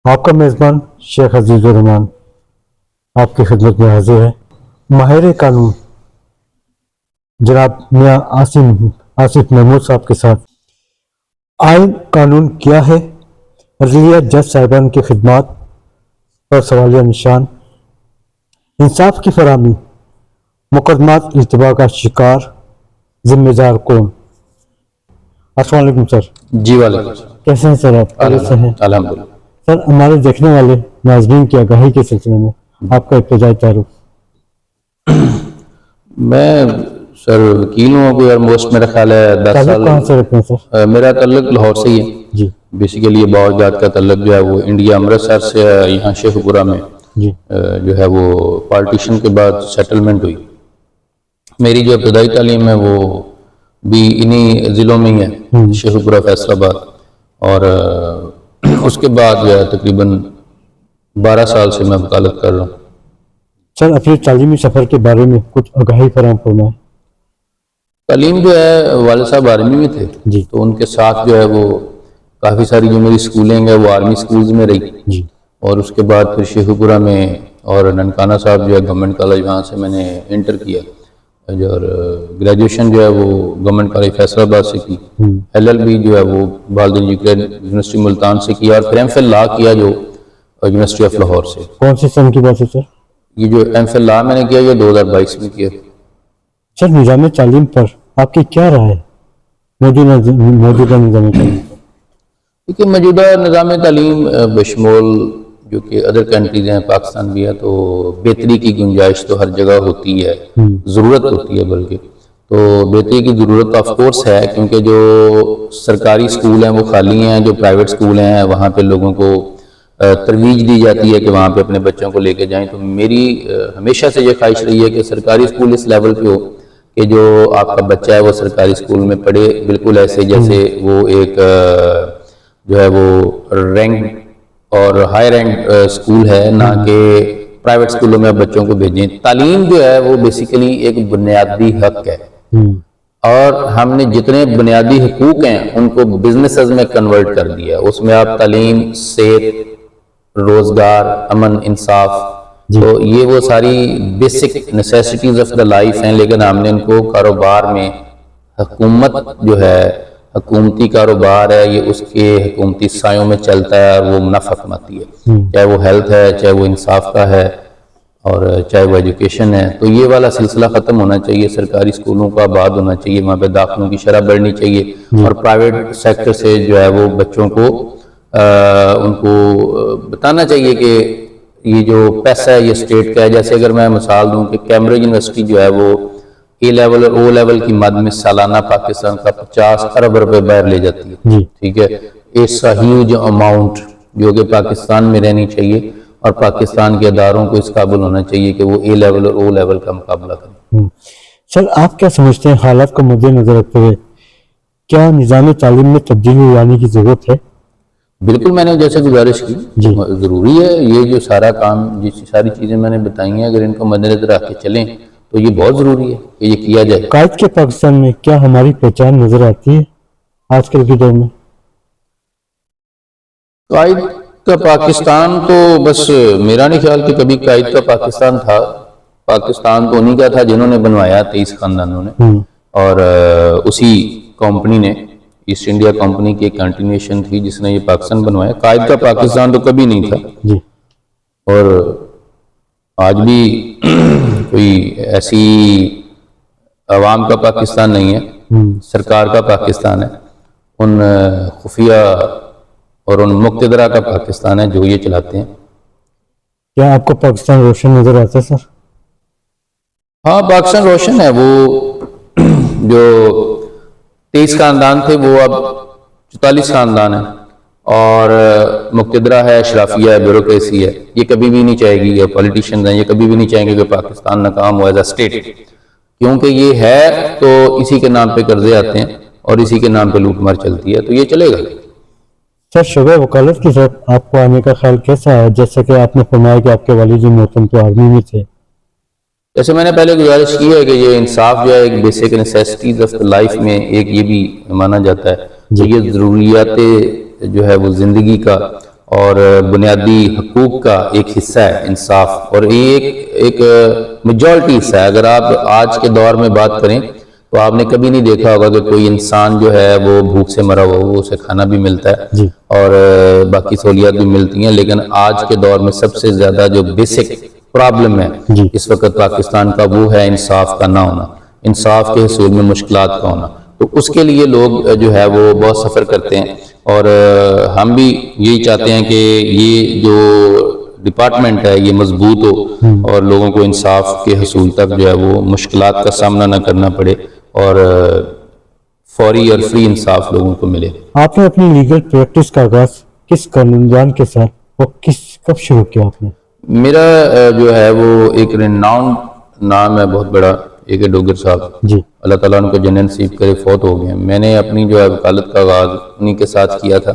آپ کا میزبان شیخ عزیز الرحمان آپ کی خدمت میں حاضر ہے۔ ماہر قانون جناب میاں آصف محمود صاحب کے ساتھ آئین قانون کیا ہے، عدلیہ جج صاحبان کی خدمات اور سوالیہ نشان، انصاف کی فراہمی، مقدمات التوا کا شکار، ذمہ دار کون؟ السلام علیکم سر۔ جی وعلیکم کیسے ہیں سر آپ؟ الحمدللہ۔ سر ہمارے دیکھنے والے ناظرین کی آگاہی کے سلسلے میں آپ کا ابتدائی تعارف؟ میں سر وکیل ہوں، کوئی آلموسٹ میرا خیال ہے 10 سال۔ کہاں سے رکھتے ہیں سر؟ میرا تعلق لاہور سے ہی ہے جی بیسیکلی۔ باوجات کا تعلق جو ہے وہ انڈیا امرتسر سے ہے، یہاں شیخ پورہ میں جی جو ہے وہ پارٹیشن کے بعد سیٹلمنٹ ہوئی۔ میری جو ابتدائی تعلیم ہے وہ بھی انہی ضلعوں میں ہی ہے، شیخ پورہ، فیصل آباد، اور اس کے بعد جو ہے تقریباً 12 سال سے میں وکالت کر رہا ہوں۔ سر اپنے تعلیمی سفر کے بارے میں کچھ آگاہی فراہم فرمائیں۔ تعلیم جو ہے والد صاحب آرمی میں تھے جی تو ان کے ساتھ جو ہے وہ کافی ساری جو میری سکولنگ ہے وہ آرمی سکولز میں رہی، جی اور اس کے بعد پھر شیخ پورہ میں اور ننکانہ صاحب جو ہے گورنمنٹ کالج، وہاں سے میں نے انٹر کیا، اور گریجویشن جو ہے وہ گورنمنٹ کالج فیصل آباد سے کی۔ LLB جو ہے وہ بہادر یونیورسٹی ملتان سے کیا، اور پھر MPhil لا کیا جو یونیورسٹی آف لاہور سے۔ کون سے سن کی بات ہے سر؟ یہ جو MPhil لا میں نے کیا یہ 2022 میں کیا۔ سر نظام تعلیم پر آپ کی کیا رائے ہے؟ موجودہ نظام تعلیم پر؟ کیونکہ موجودہ نظام تعلیم بشمول جو کہ ادر کنٹریز ہیں، پاکستان بھی ہے، تو بہتری کی گنجائش تو ہر جگہ ہوتی ہے، ضرورت ہوتی ہے بلکہ۔ تو بہتری کی ضرورت آف کورس ہے، کیونکہ جو سرکاری سکول ہیں وہ خالی ہیں، جو پرائیویٹ سکول ہیں وہاں پہ لوگوں کو ترویج دی جاتی ہے کہ وہاں پہ اپنے بچوں کو لے کے جائیں۔ تو میری ہمیشہ سے یہ خواہش رہی ہے کہ سرکاری سکول اس لیول پہ ہو کہ جو آپ کا بچہ ہے وہ سرکاری سکول میں پڑھے، بالکل ایسے جیسے وہ ایک جو ہے وہ رینک اور ہائی رینک سکول ہے، نہ کہ پرائیویٹ سکولوں میں آپ بچوں کو بھیجیں۔ تعلیم جو ہے وہ بیسیکلی ایک بنیادی حق ہے، اور ہم نے جتنے بنیادی حقوق ہیں ان کو بزنسز میں کنورٹ کر دیا۔ اس میں آپ تعلیم، صحت، روزگار، امن، انصاف، تو یہ وہ ساری basic necessities of the life ہیں، لیکن ہم نے ان کو کاروبار میں، حکومت جو ہے حکومتی کاروبار ہے، یہ اس کے حکومتی سایوں میں چلتا ہے اور وہ منافع کماتی ہے، چاہے وہ ہیلتھ ہے، چاہے وہ انصاف کا ہے، اور چاہے وہ ایجوکیشن ہے۔ تو یہ والا سلسلہ ختم ہونا چاہیے، سرکاری سکولوں کا آباد ہونا چاہیے، وہاں پہ داخلوں کی شرح بڑھنی چاہیے، اور پرائیویٹ سیکٹر سے جو ہے وہ بچوں کو ان کو بتانا چاہیے کہ یہ جو پیسہ ہے یہ اسٹیٹ کا ہے۔ جیسے اگر میں مثال دوں کہ کیمبرج یونیورسٹی جو ہے وہ A لیول اور O لیول کی مد میں سالانہ پاکستان کا 50 ارب روپے باہر لے جاتی ہے، ٹھیک ہے؟ ایسا ہیوج اماؤنٹ جو کہ پاکستان میں رہنی چاہیے، اور پاکستان کے اداروں کو اس قابل ہونا چاہیے کہ وہ A لیول اور O لیول کا مقابلہ کریں۔ سر آپ کیا سمجھتے ہیں حالات کو مد نظر رکھتے ہوئے کیا نظام تعلیم میں تبدیلی لانے کی ضرورت ہے؟ بالکل، میں نے جیسے گزارش کی، ضروری ہے یہ جو سارا کام، جس ساری چیزیں میں نے بتائی ہیں، اگر ان کو مد نظر رکھ کے چلیں تو یہ بہت ضروری ہے کہ یہ کیا جائے۔ قائد کے پاکستان میں کیا ہماری پہچان نظر آتی ہے آج کل کے دور میں؟ قائد کا پاکستان تو بس میرا نہیں خیال کہ کبھی قائد کا پاکستان تھا۔ پاکستان تو انہی کا تھا جنہوں نے بنوایا، 23 خاندانوں نے، اور اسی کمپنی نے، ایسٹ انڈیا کمپنی کی ایک کنٹینیوشن تھی جس نے یہ پاکستان بنوایا۔ قائد کا پاکستان تو کبھی نہیں تھا، اور آج بھی کوئی ایسی عوام کا پاکستان نہیں ہے، سرکار کا پاکستان ہے، ان خفیہ اور ان مقتدرہ کا پاکستان ہے جو یہ چلاتے ہیں۔ کیا آپ کو پاکستان روشن نظر آتا ہے سر؟ ہاں، پاکستان روشن ہے۔ وہ جو 23 خاندان تھے وہ اب 44 خاندان ہیں، اور مقتدرہ ہے، اشرافیہ ہے، بیوروکریسی ہے۔ یہ کبھی بھی نہیں چاہے گی، یہ پولیٹیشنز ہیں، یہ کبھی بھی نہیں چاہیں گے کہ پاکستان ناکام ہو ایز اے اسٹیٹ، کیونکہ یہ ہے تو اسی کے نام پہ قرضے آتے ہیں اور اسی کے نام پہ لوٹ مار چلتی ہے، تو یہ چلے گا۔ سر شعبہ وکالت کی طرف آپ کو آنے کا خیال کیسا ہے، جیسا کہ آپ نے فرمایا کہ آپ کے والد محترم تو آرمی میں تھے؟ جیسے میں نے پہلے گزارش کی ہے کہ یہ انصاف جو ہے ایک بیسک نیسیسٹیز آف لائف میں ایک یہ بھی مانا جاتا ہے، تو یہ ضروریات جو ہے وہ زندگی کا اور بنیادی حقوق کا ایک حصہ ہے انصاف، اور یہ ایک میجورٹی حصہ ہے. اگر آپ آج کے دور میں بات کریں تو آپ نے کبھی نہیں دیکھا ہوگا کہ کوئی انسان جو ہے وہ بھوک سے مرا ہوا ہو، اسے کھانا بھی ملتا ہے جی اور باقی سہولیات بھی ملتی ہیں. لیکن آج کے دور میں سب سے زیادہ جو بیسک پرابلم ہے جی اس وقت پاکستان کا، وہ ہے انصاف کا نہ ہونا، انصاف کے حصول میں مشکلات کا ہونا. تو اس کے لیے لوگ جو ہے وہ بہت سفر کرتے ہیں، اور ہم بھی یہی چاہتے ہیں کہ یہ جو ڈپارٹمنٹ ہے یہ مضبوط ہو اور لوگوں کو انصاف کے حصول تک جو ہے وہ مشکلات کا سامنا نہ کرنا پڑے اور فوری اور فری انصاف لوگوں کو ملے. آپ نے اپنی لیگل پریکٹس کا آغاز کس قانون دان کے ساتھ اور کب شروع کیا آپ نے؟ میرا جو ہے وہ ایک ریناؤنڈ نام ہے بہت بڑا، ایک ڈوگر صاحب، جی اللہ تعالیٰ ان کو جنت نصیب کرے، فوت ہو گئے ہیں. میں نے اپنی جو ہے وکالت کا آغاز انہی کے ساتھ کیا تھا،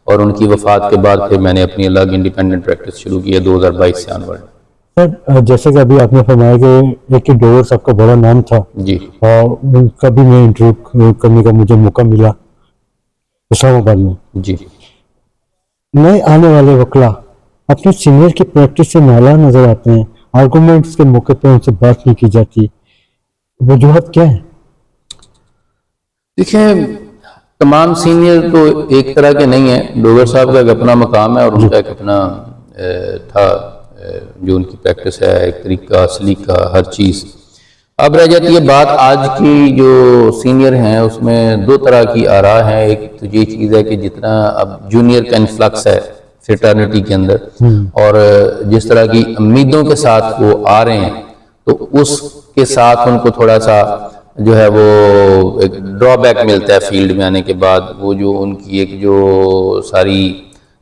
اور ان کی وفات کے بعد پھر میں نے اپنی الگ انڈیپینڈنٹ پریکٹس شروع کی ہے 2022 سے آنورڈ. سر، جیسے کہ ابھی آپ نے فرمایا کہ ایک ڈوگر صاحب کا بڑا نام تھا، جی اور ان کا بھی میں انٹرویو کرنے کا مجھے موقع ملا اسلام آباد میں. جی نئے آنے والے وکلا اپنے سینئر کی پریکٹس سے نالاں نظر آتے ہیں، آرگومنٹس کے موقع پہ ان سے بات نہیں کی جاتی، وجوہات کیا ہیں؟ دیکھیں، تمام سینئر تو ایک طرح کے نہیں ہیں. ڈوگر صاحب کا ایک اپنا مقام ہے اور ان کا ایک اپنا تھا جو ان کی پریکٹس ہے، ایک طریقہ، سلیقہ، ہر چیز. اب رہ جاتی ہے بات آج کی جو سینئر ہیں اس میں دو طرح کی آراء ہیں. ایک تو یہ چیز ہے کہ جتنا اب جونیئر کا انفلکس ہے فریٹرنٹی کے اندر، اور جس طرح کی امیدوں کے ساتھ وہ آ رہے ہیں، تو اس کے ساتھ ان کو تھوڑا سا جو ہے وہ ایک ڈرا بیک ملتا ہے فیلڈ میں آنے کے بعد. وہ جو ان کی ایک جو ساری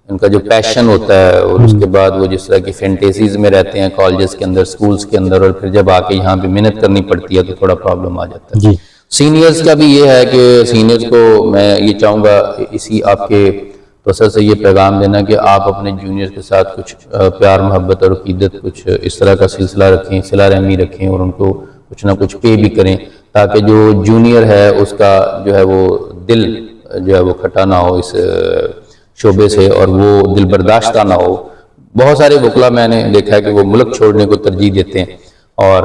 ان کا جو پیشن ہوتا ہے، اور اس کے بعد وہ جس طرح کی فینٹیسیز میں رہتے ہیں کالجز کے اندر، سکولز کے اندر، اور پھر جب آ کے یہاں پہ محنت کرنی پڑتی ہے تو تھوڑا پرابلم آ جاتا ہے. جی سینئرز کا بھی یہ ہے کہ سینئرز کو میں یہ چاہوں گا اسی آپ کے توسط سے یہ پیغام دینا کہ آپ اپنے جونیئر کے ساتھ کچھ پیار محبت اور عقیدت کچھ اس طرح کا سلسلہ رکھیں، صلہ رحمی رکھیں، اور ان کو کچھ نہ کچھ پے بھی کریں، تاکہ جو جونیئر ہے اس کا جو ہے وہ دل جو ہے وہ کھٹا نہ ہو اس شعبے سے، اور وہ دل برداشتہ نہ ہو. بہت سارے وکلا میں نے دیکھا ہے کہ وہ ملک چھوڑنے کو ترجیح دیتے ہیں، اور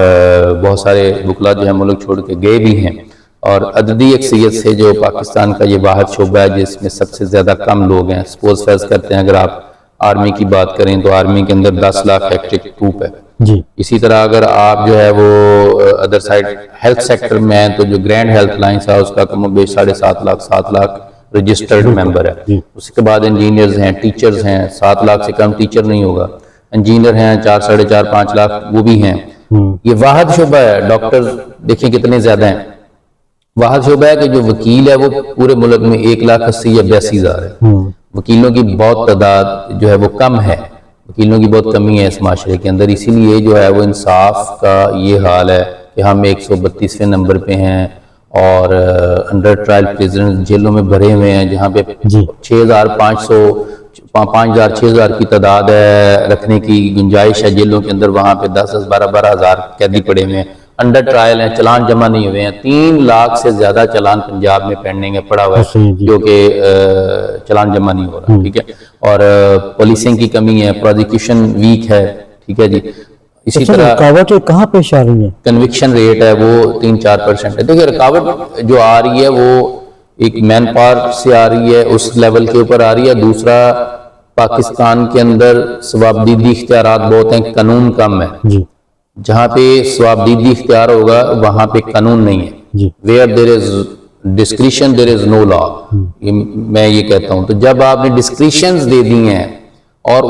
بہت سارے وکلا جو ہیں ملک چھوڑ کے گئے بھی ہیں. اور عددی اکثریت سے جو پاکستان کا یہ واحد شعبہ ہے جس میں سب سے زیادہ کم لوگ ہیں. سپوز فرض کرتے ہیں اگر آپ آرمی کی بات کریں تو آرمی کے اندر 10 لاکھ ایکٹیو ٹروپ ہے. جی اسی طرح اگر آپ جو ہے وہ ادر سائڈ ہیلتھ سیکٹر میں ہیں تو جو گرینڈ ہیلتھ لائنس ہے اس کا کم و بیش 7.5 لاکھ رجسٹرڈ ممبر ہے. جی اس کے بعد انجینئرز ہیں، ٹیچرز ہیں، 7 لاکھ سے کم ٹیچر نہیں ہوگا. انجینئر ہیں 4 ساڑھے 4 5 لاکھ وہ بھی ہیں. یہ واحد شعبہ ہے. ڈاکٹر دیکھیں کتنے زیادہ ہیں. واحد شعبہ ہے کہ جو وکیل ہے وہ پورے ملک میں 1,80,000 یا 82,000 ہے. وکیلوں کی بہت تعداد جو ہے وہ کم ہے، وکیلوں کی بہت کمی ہے اس معاشرے کے اندر. اسی لیے جو ہے وہ انصاف کا یہ حال ہے کہ ہم 132ویں نمبر پہ ہیں، اور انڈر ٹرائل پریزن جیلوں میں بھرے ہوئے ہیں جہاں پہ 6,500 6,000 کی تعداد ہے رکھنے کی گنجائش ہے جیلوں کے اندر. وہاں پہ 10,000 12,000 قیدی پڑے ہوئے ہیں، انڈر ٹرائل ہیں، چلان جمع نہیں ہوئے ہیں. 3 لاکھ سے زیادہ چلان پنجاب میں پینڈنگ ہے، پڑا ہوا ہے، جو کہ چلان جمع نہیں ہو رہا. ٹھیک ہے. اور پولیسنگ کی کمی ہے، پروزیکیوشن ویک ہے. ٹھیک ہے جی. اسی طرح رکاوٹیں کہاں پیش آ رہی ہیں؟ کنوکشن ریٹ ہے وہ 3-4% ہے. دیکھیں رکاوٹ جو آ رہی ہے وہ ایک مین پاور سے آ رہی ہے، اس لیول کے اوپر آ رہی ہے. دوسرا پاکستان کے اندر ثوابدیدی اختیارات بہت ہیں، قانون کم ہے. جی جہاں پہ ثوابدیدی اختیار ہوگا وہاں پہ قانون نہیں ہے. جی where there is discretion there is no law. میں یہ کہتا ہوں. تو جب آپ نے ڈسکریشنز دے دی ہیں اور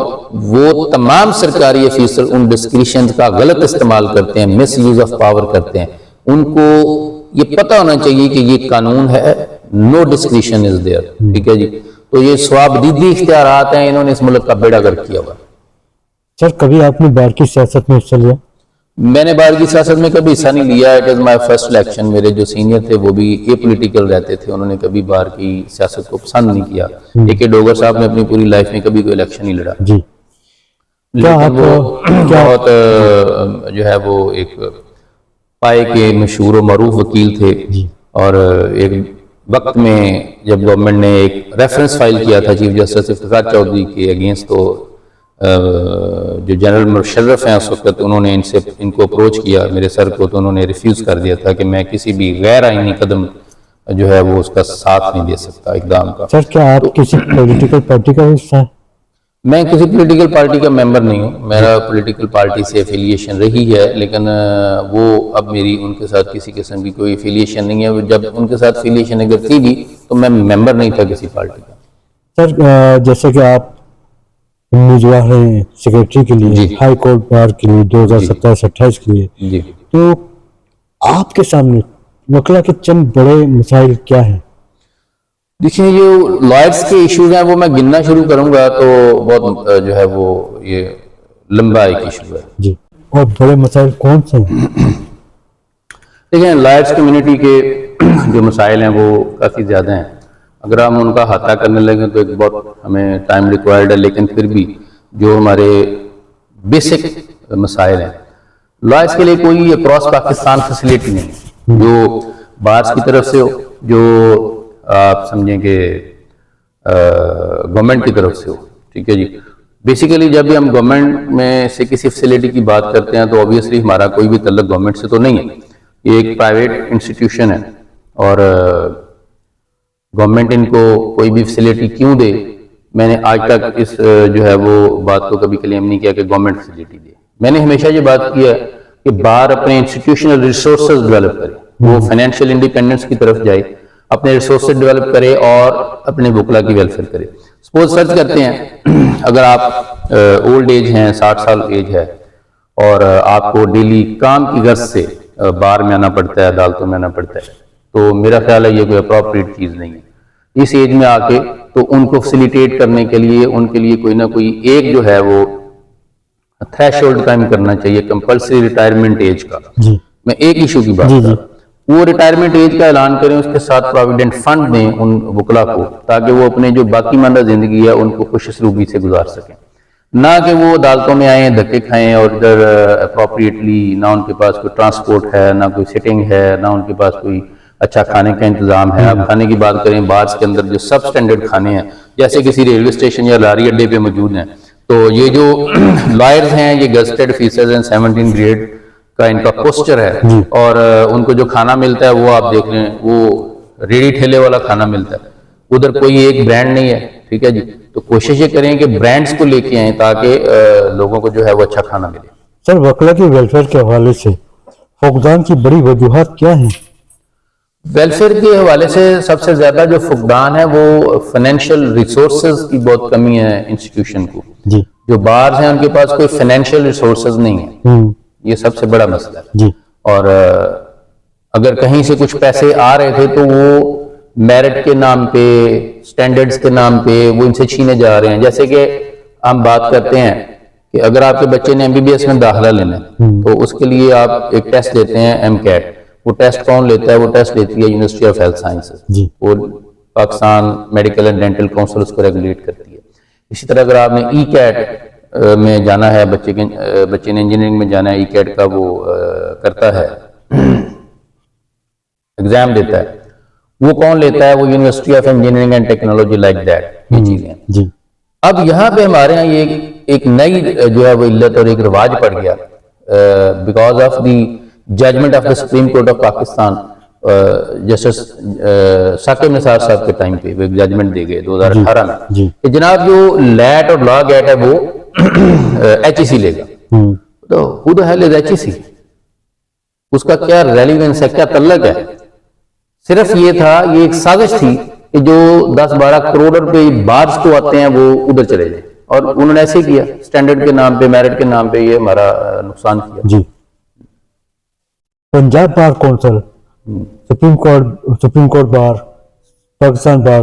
وہ تمام سرکاری افیسر ان ڈسکریشنز کا غلط استعمال کرتے ہیں، مس یوز آف پاور کرتے ہیں، ان کو یہ پتہ ہونا چاہیے کہ یہ قانون ہے، نو ڈسکریشن از دیئر. ٹھیک ہے جی. تو یہ ثوابدیدی اختیارات ہیں، انہوں نے اس ملک کا بیڑا گرک کیا ہوا. سر، کبھی آپ نے بار کی سیاست میں حصہ لیا؟ میں نے بار کی سیاست میں کبھی حصہ نہیں لیا. It is my first election. میرے جو سینئر تھے وہ بھی اے پولیٹیکل رہتے تھے، انہوں نے کبھی بار کی سیاست کو پسند نہیں کیا. کہ ڈوگر صاحب نے اپنی پوری لائف میں کبھی کوئی الیکشن نہیں لڑا. جی لیکن وہ بہت جو ہے وہ ایک پائے کے مشہور و معروف وکیل تھے، اور ایک وقت میں جب گورنمنٹ نے ایک ریفرنس فائل کیا تھا چیف جسٹس افتخار چودھری کے اگینسٹ، تو جو جنرل مشرف ہیں اس وقت، انہوں نے ان کو اپروچ کیا میرے سر کو، تو انہوں نے ریفیوز کر دیا تھا کہ میں کسی بھی غیر آئینی قدم جو ہے وہ اس کا ساتھ نہیں دے سکتا اقدام کا۔ سر کیا آپ کسی پولیٹیکل پارٹی کا حصہ ہیں؟ میں کسی پولیٹیکل پارٹی کا ممبر نہیں ہوں، میرا پولیٹیکل پارٹی سے افیلیشن رہی ہے، لیکن وہ اب میری ان کے ساتھ کسی قسم کی کوئی افیلیشن نہیں ہے۔ جب ان کے ساتھ افیلیشن اگر تھی بھی تو میں ممبر نہیں تھا کسی پارٹی کا۔ سر جیسے کہ آپ امیدوار ہیں سیکریٹری کے لیے ہائی کورٹ بار کے لیے 2027-28 کے لیے، جی، تو آپ کے سامنے وکلا کے چند بڑے مسائل کیا ہیں؟ دیکھیں جو لائرز کے ایشوز ہیں وہ میں گننا شروع کروں گا تو بہت جو ہے وہ یہ لمبا ایک ایشو ہے۔ جی، اور بڑے مسائل کون سے ہیں؟ دیکھیں لائرز کمیونٹی کے جو مسائل ہیں وہ کافی زیادہ ہیں، اگر ہم ان کا احاطہ کرنے لگیں تو ایک بہت ہمیں ٹائم ریکوائرڈ ہے، لیکن پھر بھی جو ہمارے بیسک مسائل ہیں، لائرز کے لیے کوئی اکراس پاکستان فیسیلیٹی نہیں جو بارز کی طرف سے ہو، جو آپ سمجھیں کہ گورنمنٹ کی طرف سے ہو، ٹھیک ہے جی۔ بیسیکلی جب بھی ہم گورنمنٹ میں سے کسی فیسیلیٹی کی بات کرتے ہیں تو اوبیسلی ہمارا کوئی بھی تعلق گورنمنٹ سے تو نہیں ہے، یہ ایک پرائیویٹ انسٹیٹیوشن ہے، اور گورنمنٹ ان کو کوئی بھی فیسیلیٹی کیوں دے، میں نے آج تک اس جو ہے وہ بات کو کبھی کلیم نہیں کیا کہ گورنمنٹ فیسیلیٹی دے۔ میں نے ہمیشہ یہ بات کی ہے کہ بار اپنے انسٹیٹیوشنل ریسورسز ڈیولپ کرے، وہ فائنینشیل انڈیپینڈنس کی طرف جائے، اپنے ریسورسز ڈیولپ کرے اور اپنے وکلا کی ویلفیئر کرے۔ سپوز فرض کرتے ہیں اگر آپ اولڈ ایج ہیں، 60 سال ایج ہے، اور آپ کو ڈیلی کام کی غرض سے بار میں آنا پڑتا ہے، عدالتوں میں آنا پڑتا ہے، تو میرا خیال ہے یہ کوئی اپروپریٹ چیز نہیں ہے۔ اس ایج میں آ کے تو ان کو فیسیلیٹیٹ کرنے کے لیے ان کے لیے کوئی نہ کوئی ایک جو ہے وہ تھریش ہولڈ قائم کرنا چاہیے کمپلسری ریٹائرمنٹ ایج کا۔ میں ایک ایشو کی بات کر رہا ہوں، وہ ریٹائرمنٹ ایج کا اعلان کریں، اس کے ساتھ پروویڈنٹ فنڈ دیں ان وکلا کو، تاکہ وہ اپنے جو باقی ماندہ زندگی ہے ان کو خوش اسلوبی سے گزار سکیں، نہ کہ وہ عدالتوں میں آئیں دھکے کھائیں اور ادھر اپروپریٹلی نہ ان کے پاس کوئی ٹرانسپورٹ ہے، نہ کوئی سٹنگ ہے، نہ ان کے پاس کوئی اچھا کھانے کا انتظام ہے۔ آپ کھانے کی بات کریں، بارز کے اندر جو سب سٹینڈرڈ کھانے ہیں جیسے کسی ریلوے اسٹیشن یا لاری اڈے پہ موجود ہیں، تو یہ جو لائرز ہیں یہ گزٹڈ آفیسرز ہیں، 17 گریڈ کا ان کا پوسچر ہے، اور ان کو جو کھانا ملتا ہے وہ آپ دیکھ لیں، وہ ریڑھی ٹھیلے والا کھانا ملتا ہے، ادھر کوئی ایک برانڈ نہیں ہے، ٹھیک ہے جی۔ تو کوشش یہ کریں کہ برانڈز کو لے کے آئیں تاکہ لوگوں کو جو ہے وہ اچھا کھانا ملے۔ سر وکلا کی ویلفیئر کے حوالے سے فقدان کی بڑی وجوہات کیا ہیں؟ ویلفیئر کے حوالے سے سب سے زیادہ جو فقدان ہے وہ فائنینشیل ریسورسز کی بہت کمی ہے انسٹیٹیوشن کو، جی، جو بارز ہیں ان کے پاس کوئی فائنینشیل ریسورسز نہیں ہیں، یہ سب سے بڑا مسئلہ ہے۔ جی، اور اگر کہیں سے کچھ پیسے آ رہے تھے تو وہ میرٹ کے نام پہ، سٹینڈرڈز کے نام پہ وہ ان سے چھینے جا رہے ہیں۔ جیسے کہ ہم بات کرتے ہیں کہ اگر آپ کے بچے نے MBBS میں داخلہ لینا ہے تو اس کے لیے آپ ایک ٹیسٹ دیتے ہیں MCAT، وہ ٹیسٹ کون لیتا ہے؟ وہ ٹیسٹ لیتی ہے یونیورسٹی آف ہیلتھ سائنسز، جی، وہ Pakistan medical and dental council اس کو ریگولیٹ کرتی ہے۔ اسی طرح اگر آپ نے ECAT میں جانا ہے، بچے نے انجینئرنگ میں جانا ہے، ECAT کا وہ کرتا ہے، ایگزام دیتا ہے، وہ کون لیتا ہے؟ وہ university of engineering and technology, like that, یہ چیزیں ہیں۔ جی، اب یہاں پہ ہمارے ہاں یہ ایک نئی جو ہے وہ علت اور ایک رواج پڑ گیا because of the judgment of the supreme court of Pakistan, justice Saqib Nisar صاحب کے ٹائم پہ وہ ایک ججمنٹ دے گئے 2018 میں کہ جناب جو لیٹ اور لا گیٹ ہے وہ HEC لے گا۔ تو who the hell is HEC؟ اس کا کیا ریلیونس ہے، کیا تعلق ہے؟ صرف یہ تھا، یہ ایک سازش تھی کہ جو 10-12 کروڑ روپے بارز کو آتے ہیں وہ ادھر چلے جائیں، اور انہوں نے ایسے کیا، سٹینڈرڈ کے نام پہ، میرٹ کے نام پہ یہ ہمارا نقصان کیا۔ جی، Punjab bar council, supreme court bar, Pakistan bar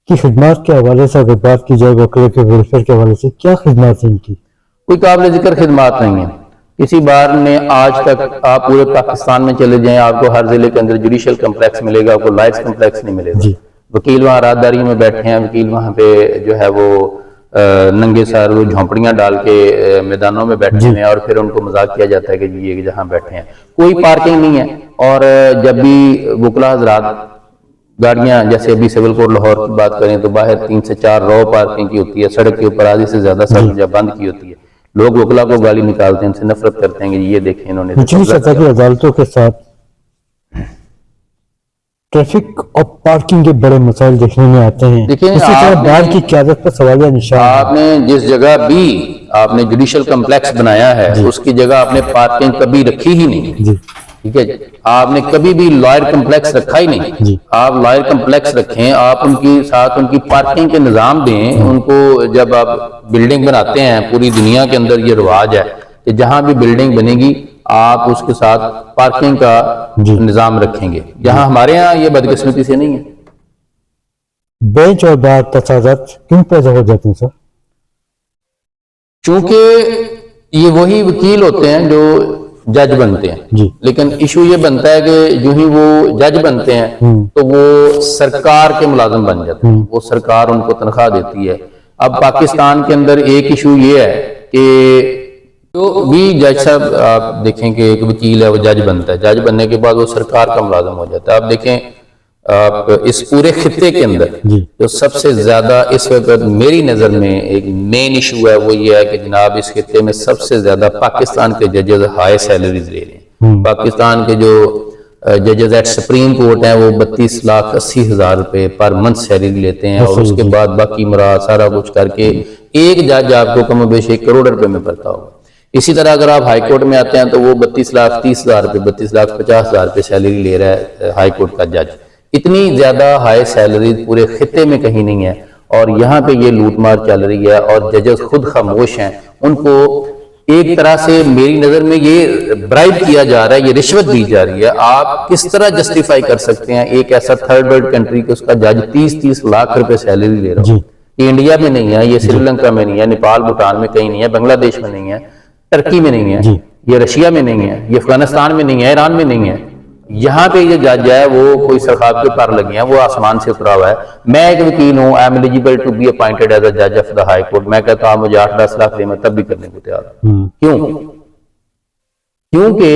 کی خدمات کے حوالے سے اگر بات کی جائے وکلا کے ویلفیئر کے حوالے سے، کیا خدمات ہیں ان کی؟ کوئی قابل ذکر خدمات نہیں ہیں۔ کسی بار نے آج تک، آپ پورے پاکستان میں چلے جائیں، آپ کو ہر ضلع کے اندر جوڈیشل کمپلیکس ملے گا، آپ کو لائٹس کمپلیکس نہیں ملے گا۔ وکیل وہاں رازداری میں بیٹھے ہیں، وکیل وہاں پہ جو ہے وہ ننگے سر وہ جھونپڑیاں ڈال کے میدانوں میں بیٹھے ہیں، اور پھر ان کو مذاق کیا جاتا ہے کہ جی یہ جہاں بیٹھے ہیں، کوئی پارکنگ نہیں ہے۔ اور جب بھی وکلا حضرات گاڑیاں جیسے ابھی سول کوٹ لاہور کی بات کریں تو باہر 3 سے 4 رو پارکنگ کی ہوتی ہے، سڑک کے اوپر آدھی سے زیادہ سڑک جب بند کی ہوتی ہے، لوگ وکلا کو گالی نکالتے ہیں، ان سے نفرت کرتے ہیں کہ یہ دیکھیں انہوں نے نچلی سطح کی عدالتوں کے ساتھ ٹریفک اور پارکنگ کے بڑے مسائل دیکھنے میں آتے ہیں، دیکھیں اسی طرح بار کی قیادت پر سوالیہ نشان ہے۔ آپ نے جس جگہ بھی آپ نے جوڈیشل کمپلیکس بنایا ہے اس کی جگہ آپ نے پارکنگ کبھی رکھی ہی نہیں، جی ٹھیک ہے جی، آپ نے کبھی بھی لائر کمپلیکس رکھا ہی نہیں، جی آپ لائر کمپلیکس رکھیں، آپ ان کی ساتھ ان کی پارکنگ کے نظام دیں ان کو۔ جب آپ بلڈنگ بناتے ہیں پوری دنیا کے اندر یہ رواج ہے کہ جہاں بھی بلڈنگ بنے گی آپ اس کے ساتھ پارکنگ کا نظام رکھیں گے، جہاں ہمارے یہاں یہ بدقسمتی سے نہیں ہے۔ بینچ اور بار تصادم کیوں پیدا ہو جاتے ہیں سر؟ چونکہ یہ وہی وکیل ہوتے ہیں جو جج بنتے ہیں، جی لیکن ایشو یہ بنتا ہے کہ جو ہی وہ جج بنتے ہیں تو وہ سرکار کے ملازم بن جاتے ہیں، وہ سرکار ان کو تنخواہ دیتی ہے۔ اب پاکستان کے اندر ایک ایشو یہ ہے کہ جو بھی جج صاحب آپ دیکھیں کہ ایک وکیل ہے وہ جج بنتا ہے، جج بننے کے بعد وہ سرکار کا ملازم ہو جاتا ہے۔ آپ دیکھیں آپ اس پورے خطے کے اندر جو سب سے زیادہ اس وقت میری نظر میں ایک مین ایشو ہے وہ یہ ہے کہ جناب اس خطے میں سب سے زیادہ پاکستان کے ججز ہائی سیلریز لے رہے ہیں۔ پاکستان کے جو ججز ایٹ سپریم کورٹ ہیں وہ 32,80,000 روپے پر منتھ سیلری لیتے ہیں، اور اس کے بعد باقی مراد سارا کچھ کر کے ایک جج آپ کو کم و بیش 1 کروڑ روپے میں پڑتا ہوگا۔ اسی طرح اگر آپ ہائی کورٹ میں آتے ہیں تو وہ 32,30,000 روپے 32,50,000 روپے سیلری لے رہا ہے ہائی کورٹ کا جج۔ اتنی زیادہ ہائی سیلری پورے خطے میں کہیں نہیں ہے، اور یہاں پہ یہ لوٹ مار چل رہی ہے اور ججز خود خاموش ہیں۔ ان کو ایک طرح سے میری نظر میں یہ برائب کیا جا رہا ہے، یہ رشوت دی جا رہی ہے۔ آپ کس طرح جسٹیفائی کر سکتے ہیں ایک ایسا تھرڈ ورلڈ کنٹری کہ اس کا جج 30 لاکھ روپے سیلری لے رہا ہو؟ یہ انڈیا میں نہیں ہے، یہ سری لنکا میں نہیں ہے، نیپال بھوٹان میں کہیں نہیں ہے، بنگلہ دیش میں نہیں ہے، ترکی میں نہیں ہے، یہ رشیا میں نہیں ہے، یہ افغانستان میں نہیں ہے، ایران میں نہیں ہے۔ یہاں پہ یہ جج ہے وہ کوئی سرخاب کے پر لگے ہیں، وہ آسمان سے اترا ہوا ہے۔ میں ایک وکیل ہوں، I am eligible to be appointed as a جج آف دا ہائی کورٹ، میں کہتا ہوں مجھے 8-10 لاکھ دے میں تب بھی کرنے کو تیار ہوں۔ کیوں؟ کیونکہ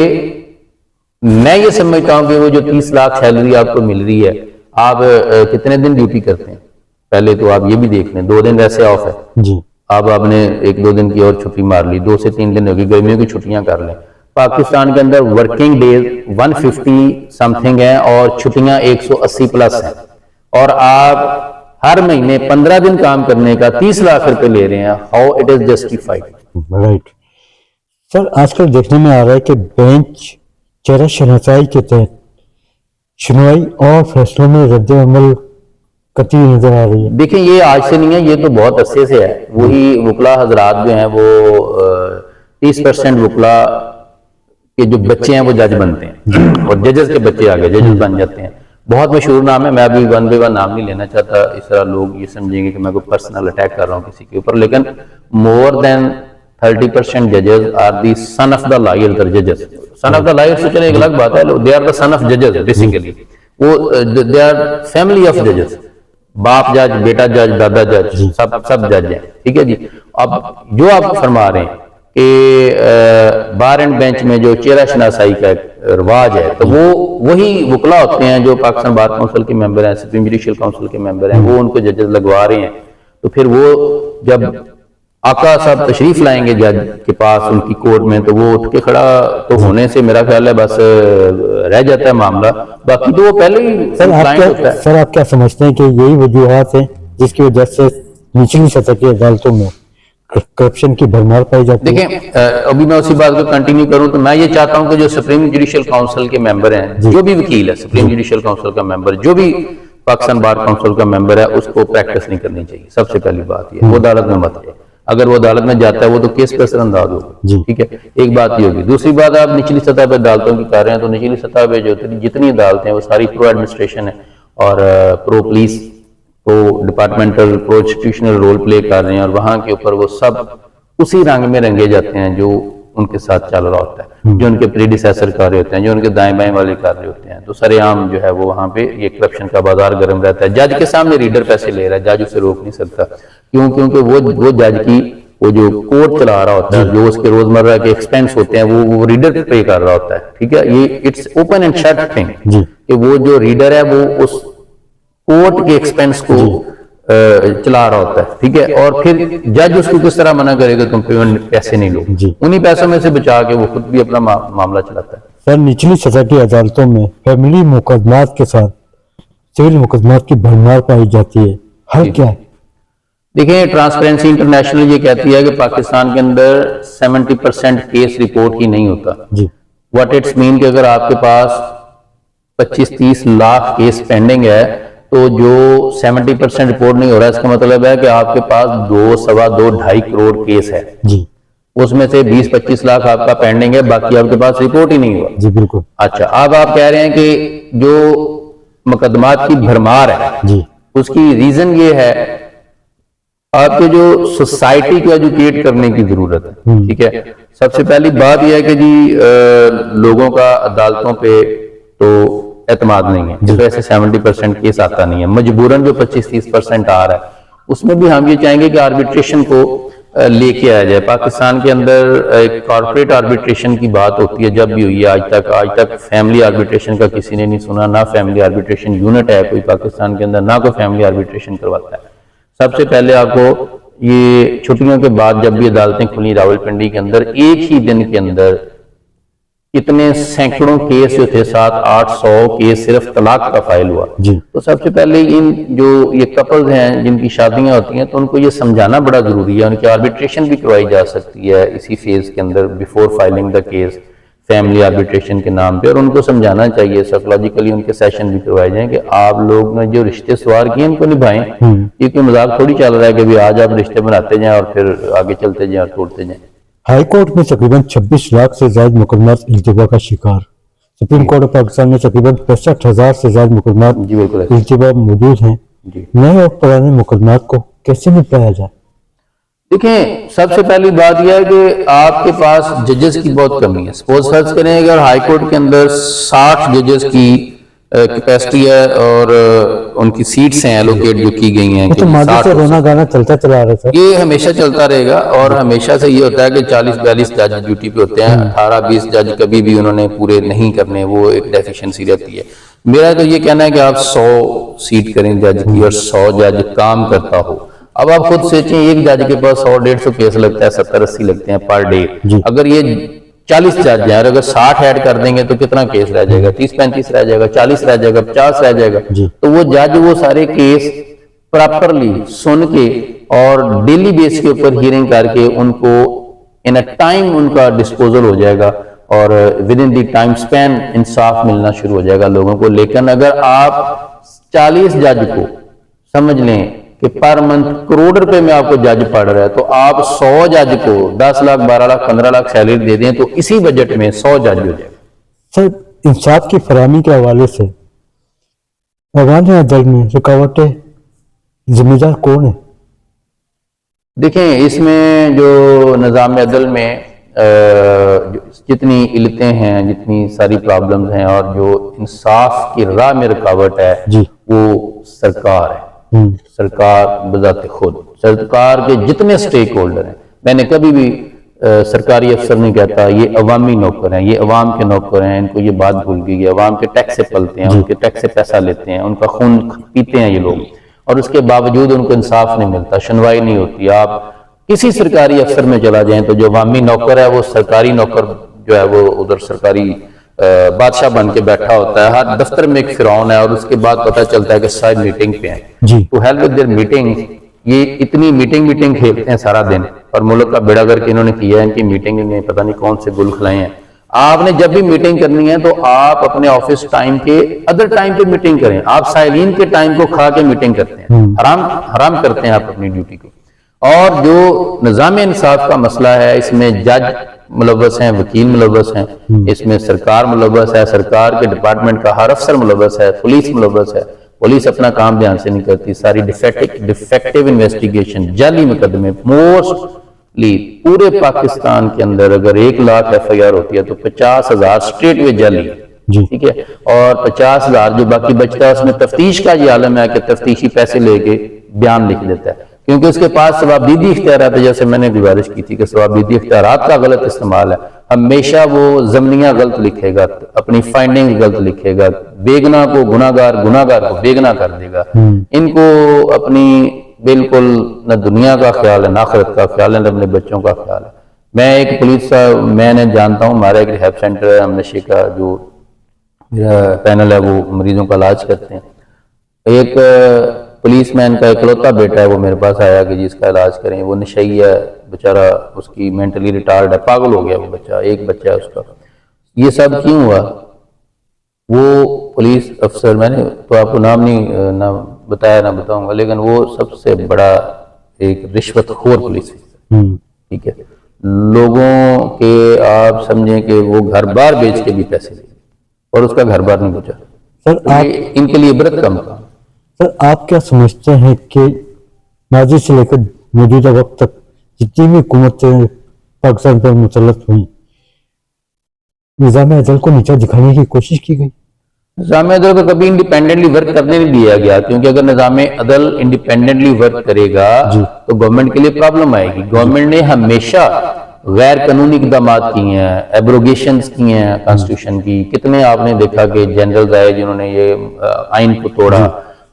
میں یہ سمجھتا ہوں کہ وہ جو 30 لاکھ سیلری آپ کو مل رہی ہے، آپ کتنے دن ڈیوٹی کرتے ہیں؟ پہلے تو آپ یہ بھی دیکھ لیں، 2 دن ویسے آف ہے، اب آپ نے 1-2 دن کی اور چھٹی مار لی، 2 سے 3 دن ہوگی، گرمیوں کی چھٹیاں کر لیں۔ پاکستان کے اندر ورکنگ ڈیز 150 سم تھنگ ہیں اور چھٹیاں 180 پلس ہیں، اور آپ ہر مہینے 15 دن کام کرنے کا 30 لاکھ روپے لے رہے ہیں۔ How it is justified? Right sir, آج کل دیکھنے میں آ رہا ہے کہ بینچ چہرہ شناسائی کے تحت سنوائی اور فیصلوں میں رد عمل کرتی ہوئی نظر آ رہی ہے۔ دیکھیں یہ آج سے نہیں ہے، یہ تو بہت عرصے سے ہے۔ وہی وکلا حضرات جو ہیں وہ 30% وکلا کے جو بچے ہیں وہ جج بنتے ہیں، اور ججز کے بچے آگے ججز بن جاتے ہیں۔ بہت مشہور نام ہے، میں ابھی 1 by 1 نام نہیں لینا چاہتا، اس طرح لوگ یہ سمجھیں گے کہ میں کوئی پرسنل اٹیک کر رہا ہوں کسی کے اوپر، لیکن more than 30% judges are the son of the lawyer judges۔ son of the lawyer سے چلے ایک الگ بات ہے، they are the son of judges basically، وہ they are family of judges، باپ جج، بیٹا جج، دادا جج، سب جج ہیں، ٹھیک ہے جی۔ اب جو آپ فرما رہے ہیں کہ بار اینڈ بینچ میں جو چہرہ شناسائی کا رواج ہے، تو وہ وہی وکلا ہوتے ہیں جو پاکستان بار کونسل کے ممبر ہیں، سپریم جوڈیشل کونسل کے ممبر ہیں، وہ ان کو ججز لگوا رہے ہیں۔ تو پھر وہ جب آقا صاحب تشریف لائیں گے جج کے پاس ان کی کورٹ میں، تو وہ اٹھ کے کھڑا تو ہونے سے میرا خیال ہے بس رہ جاتا ہے معاملہ، باقی تو وہ پہلے ہی کلائنٹ ہوتا ہے۔ سر آپ کیا سمجھتے ہیں کہ یہی وجوہات ہیں جس کی وجہ سے نچلی سطح کی عدالتوں میں کرپشن کی بھرمار پائی جاتی ہے؟ دیکھیں ابھی میں اسی بات کو کنٹینیو کروں تو میں یہ چاہتا ہوں کہ جو سپریم جوڈیشل کونسل کے ممبر ہیں، جو بھی وکیل ہے سپریم جوڈیشل کونسل کا ممبر، جو بھی پاکستان بار کونسل کا ممبر ہے، اس کو پریکٹس نہیں کرنی چاہیے۔ سب سے پہلی بات یہ وہ عدالت میں مت جائے، اگر وہ عدالت میں جاتا ہے وہ تو کیس پر اثر انداز ہوگا، ٹھیک ہے، ایک بات یہ ہوگی۔ دوسری بات آپ نچلی سطح پہ عدالتوں کی کر رہے ہیں، تو نچلی سطح پہ جو جتنی عدالتیں ہیں وہ ساری پرو ایڈمنسٹریشن ہے اور پرو پولیس، پرو ڈپارٹمنٹل، پرو انسٹیٹیوشنل رول پلے کر رہے ہیں، اور وہاں کے اوپر وہ سب اسی رنگ میں رنگے جاتے ہیں جو ان کے ساتھ چل رہا ہوتا ہے، جو ان کے پریڈیسیسر کر رہے ہوتے ہیں، جو ان کے دائیں بائیں والے کر رہے ہوتے ہیں۔ تو سر عام جو ہے وہ وہاں پہ یہ کرپشن کا بازار گرم رہتا ہے۔ جج کے سامنے ریڈر پیسے لے رہا ہے، جج اسے روک نہیں سکتا، کیونکہ وہ جج کی وہ جو کورٹ چلا رہا ہوتا ہے، جو اس کے روزمرہ کے ایکسپینس ہوتے ہیں وہ ریڈر پے کر رہا ہوتا ہے، ٹھیک ہے۔ یہ it's open and shut thing کہ وہ جو ریڈر ہے وہ اس کورٹ کے ایکسپینس کو چلا رہا ہوتا ہے، ٹھیک ہے، اور پھر جج اس کو کس طرح منع کرے گا تم پیسے نہیں لو، انہی پیسوں میں سے بچا کے وہ خود بھی اپنا معاملہ چلاتا ہے۔ سر نچلی سطح کی عدالتوں میں فیملی مقدمات کے ساتھ سول مقدمات کی بھرمار پائی جاتی ہے، حل کیا ہے؟ دیکھیں ٹرانسپیرنسی انٹرنیشنل یہ کہتی ہے کہ پاکستان کے اندر 70% کیس رپورٹ ہی نہیں ہوتا۔ جی واٹ اٹس مین کہ اگر آپ کے پاس 25-30 لاکھ کیس پینڈنگ ہے تو جو 70% رپورٹ نہیں ہو رہا ہے، اس کا مطلب ہے کہ آپ کے پاس 2.25 کروڑ کیس ہے، جی اس میں سے 20-25 لاکھ آپ کا پینڈنگ ہے، باقی آپ کے پاس رپورٹ ہی نہیں ہوا۔ جی بالکل۔ اچھا، اب آپ کہہ رہے ہیں کہ جو مقدمات کی بھرمار ہے جی اس کی ریزن یہ ہے آپ کے جو سوسائٹی کو ایجوکیٹ کرنے کی ضرورت ہے، ٹھیک ہے۔ سب سے پہلی بات یہ ہے کہ جی لوگوں کا عدالتوں پہ تو اعتماد نہیں ہے، جس وجہ سے 70% کیس آتا نہیں ہے، مجبوراً جو 25-30% آ رہا ہے اس میں بھی ہم یہ چاہیں گے کہ آربیٹریشن کو لے کے آیا جائے۔ پاکستان کے اندر ایک کارپوریٹ آربیٹریشن کی بات ہوتی ہے، جب بھی ہوئی ہے آج تک فیملی آربیٹریشن کا کسی نے نہیں سنا، نہ فیملی آربیٹریشن یونٹ ہے کوئی پاکستان کے اندر، نہ کوئی فیملی آربیٹریشن کرواتا ہے۔ سب سے پہلے آپ کو یہ چھٹیوں کے بعد جب بھی عدالتیں کھلی راولپنڈی کے اندر، ایک ہی دن کے اندر اتنے سینکڑوں کیس جو تھے، 700-800 کیس صرف طلاق کا فائل ہوا۔ جی تو سب سے پہلے ان جو یہ کپلز ہیں جن کی شادیاں ہوتی ہیں تو ان کو یہ سمجھانا بڑا ضروری ہے، ان کی آربیٹریشن بھی کروائی جا سکتی ہے اسی فیز کے اندر، before filing the case, family arbitration کے نام پہ، اور ان کو سمجھانا چاہیے، سائیکولوجیکلی ان کے سیشن بھی کروائے جائیں کہ آپ لوگ نے جو رشتے سوار کیے ان کو نبھائیں، یہ کوئی مذاق تھوڑی چل رہا ہے کہ آج آپ رشتے بناتے جائیں اور پھر آگے چلتے جائیں اور توڑتے جائیں۔ ہائی کورٹ میں تقریباً 26 لاکھ سے زائد مقدمات التوا کا شکار، سپریم کورٹ آف پاکستان میں تقریباً 65,000 سے زائد مقدمات جی بالکل التوا موجود ہیں۔ جی نئے اور پرانے مقدمات کو کیسے نپٹایا جائے؟ دیکھیں سب سے پہلی بات یہ ہے کہ آپ کے پاس ججز کی بہت کمی ہے۔ سپوز فرض کریں اگر ہائی کورٹ کے اندر 60 ججز کی کیپیسٹی ہے اور ان کی سیٹس ہیں ایلوکیٹ جو کی گئی ہیں، تو ماضی سے رونا گانا چلتا چلا رہا ہے، یہ ہمیشہ چلتا رہے گا، اور ہمیشہ سے یہ ہوتا ہے کہ 40-42 جج ڈیوٹی پہ ہوتے ہیں، 18-20 جج کبھی بھی انہوں نے پورے نہیں کرنے، وہ ایک ڈیفیشنسی رہتی ہے۔ میرا تو یہ کہنا ہے کہ آپ 100 سیٹ کریں جج کی اور 100 جج کام کرتا ہو۔ اب آپ خود سوچیں ایک جج کے پاس 100-150 کیس لگتا ہے، 70-80 لگتے ہیں پر ڈے، اگر یہ 40 جج ہیں اور اگر 60 ایڈ کر دیں گے تو کتنا کیس رہ جائے گا؟ 30-35 رہ جائے گا، 40 رہ جائے گا، 50 رہ جائے گا۔ تو وہ جج وہ سارے کیس پراپرلی سن کے اور ڈیلی بیس کے اوپر ہیرنگ کر کے ان کو ان اے ٹائم ان کا ڈسپوزل ہو جائے گا اور ود ان دی ٹائم سپین انصاف ملنا شروع ہو جائے گا لوگوں کو۔ لیکن اگر آپ 40 جج کو سمجھ لیں کہ پر منتھ کروڑ روپے میں آپ کو جج پڑ رہا ہے، تو آپ 100 جج کو 10 لاکھ 12 لاکھ 15 لاکھ سیلری دے دیں تو اسی بجٹ میں 100 جج ہو جائے گا۔ سر انصاف کی فراہمی کے حوالے سے عوام عدل میں رکاوٹیں ذمہ دار کون ہے؟ دیکھیں اس میں جو نظام عدل میں جتنی علتیں ہیں، جتنی ساری پرابلمز ہیں اور جو انصاف کی راہ میں رکاوٹ ہے وہ سرکار ہے۔ سرکار بذات خود، سرکار کے جتنے سٹیک ہولڈر ہیں، میں نے کبھی بھی سرکاری افسر نہیں کہتا یہ عوامی نوکر ہیں، یہ عوام کے نوکر ہیں، ان کو یہ بات بھول گئی ہے، عوام کے ٹیکس سے پلتے ہیں، ان کے ٹیکس سے پیسہ لیتے ہیں، ان کا خون پیتے ہیں یہ لوگ، اور اس کے باوجود ان کو انصاف نہیں ملتا، شنوائی نہیں ہوتی۔ آپ کسی سرکاری افسر میں چلا جائیں تو جو عوامی نوکر ہے وہ سرکاری نوکر جو ہے وہ ادھر سرکاری بادشاہ بن کے بیٹھا ہوتا ہے، ہر دفتر میں ایک فرعون ہے، اور اس کے بعد پتہ چلتا ہے کہ سائد میٹنگ پہ ہیں۔ تو ہیلپ ود دیئر میٹنگ، یہ اتنی میٹنگ کھیلتے ہیں سارا دن، اور ملک کا بیڑا کر کے انہوں نے کیا ہے، ان کی میٹنگ میں پتہ نہیں کون سے گل کھلائے ہیں۔ آپ نے جب بھی میٹنگ کرنی ہے تو آپ اپنے آفس ٹائم کے ادر ٹائم پہ میٹنگ کریں، آپ سائلین کے ٹائم کو کھا کے میٹنگ کرتے ہیں، حرام کرتے ہیں آپ اپنی ڈیوٹی کو۔ اور جو نظام انصاف کا مسئلہ ہے، اس میں جج ملوث ہیں، وکیل ملوث ہیں، اس میں سرکار ملوث ہے، سرکار کے ڈپارٹمنٹ کا ہر افسر ملوث ہے، پولیس ملوث ہے، پولیس اپنا کام دھیان سے نہیں کرتی، ساری ڈیفیکٹیو انویسٹیگیشن، جعلی مقدمے، موسٹلی پورے پاکستان کے اندر اگر 1 لاکھ FIR ہوتی ہے تو 50,000 اسٹریٹ وے جعلی، ٹھیک ہے، اور 50,000 جو باقی بچتا ہے اس میں تفتیش کا یہ عالم ہے کہ تفتیشی پیسے لے کے بیان لکھ دیتا ہے، کیونکہ اس کے پاس ثوابدیدی اختیارات ہے، جیسے میں نے گزارش کی تھی کہ ثوابدیدی اختیارات کا غلط استعمال ہے۔ ہمیشہ وہ ضمنیہ غلط لکھے گا، اپنی فائنڈنگ غلط لکھے گا، بیگنا کو گناہگار، گناہگار کو بیگنا کر دے گا۔ ان کو اپنی بالکل نہ دنیا کا خیال ہے، نہ آخرت کا خیال ہے، نہ اپنے بچوں کا خیال ہے۔ میں ایک پولیس میں نے جانتا ہوں، ہمارا ایک ریہیب سینٹر ہے ہم نشے کا، جو میرا پینل ہے وہ مریضوں کا علاج کرتے ہیں۔ ایک پولیس مین کا اکلوتا بیٹا ہے، وہ میرے پاس آیا کہ جی اس کا علاج کریں، وہ نشئی ہے بیچارہ، اس کی مینٹلی ریٹارڈ ہے، پاگل ہو گیا وہ بچہ، ایک بچہ ہے اس کا۔ یہ سب کیوں ہوا؟ وہ پولیس افسر، میں نے تو آپ کو نام نہیں نہ بتایا نہ بتاؤں گا، لیکن وہ سب سے بڑا ایک رشوت خور پولیس ہے، ٹھیک ہے، لوگوں کے آپ سمجھیں کہ وہ گھر بار بیچ کے بھی پیسے دے اور اس کا گھر بار نہیں بچا۔ سر آپ ان کے لیے عبرت کم تھا۔ سر آپ کیا سمجھتے ہیں کہ ماضی سے لے کر موجودہ وقت تک جتنی بھی حکومتیں پاکستان پر مسلط ہوئی، نظام عدل کو نیچا دکھانے کی کوشش کی گئی؟ نظام عدل کو کبھی انڈیپینڈنٹلی ورک کرنے نہیں دیا گیا، کیونکہ اگر نظام عدل انڈیپینڈنٹلی ورک کرے گا تو گورنمنٹ کے لیے پرابلم آئے گی۔ گورنمنٹ نے ہمیشہ غیر قانونی اقدامات کیے ہیں، ایبروگیشنز کی ہیں کانسٹیٹیوشن کی، کتنے آپ نے دیکھا کہ جنرلز آئے جنہوں نے یہ آئین کو توڑا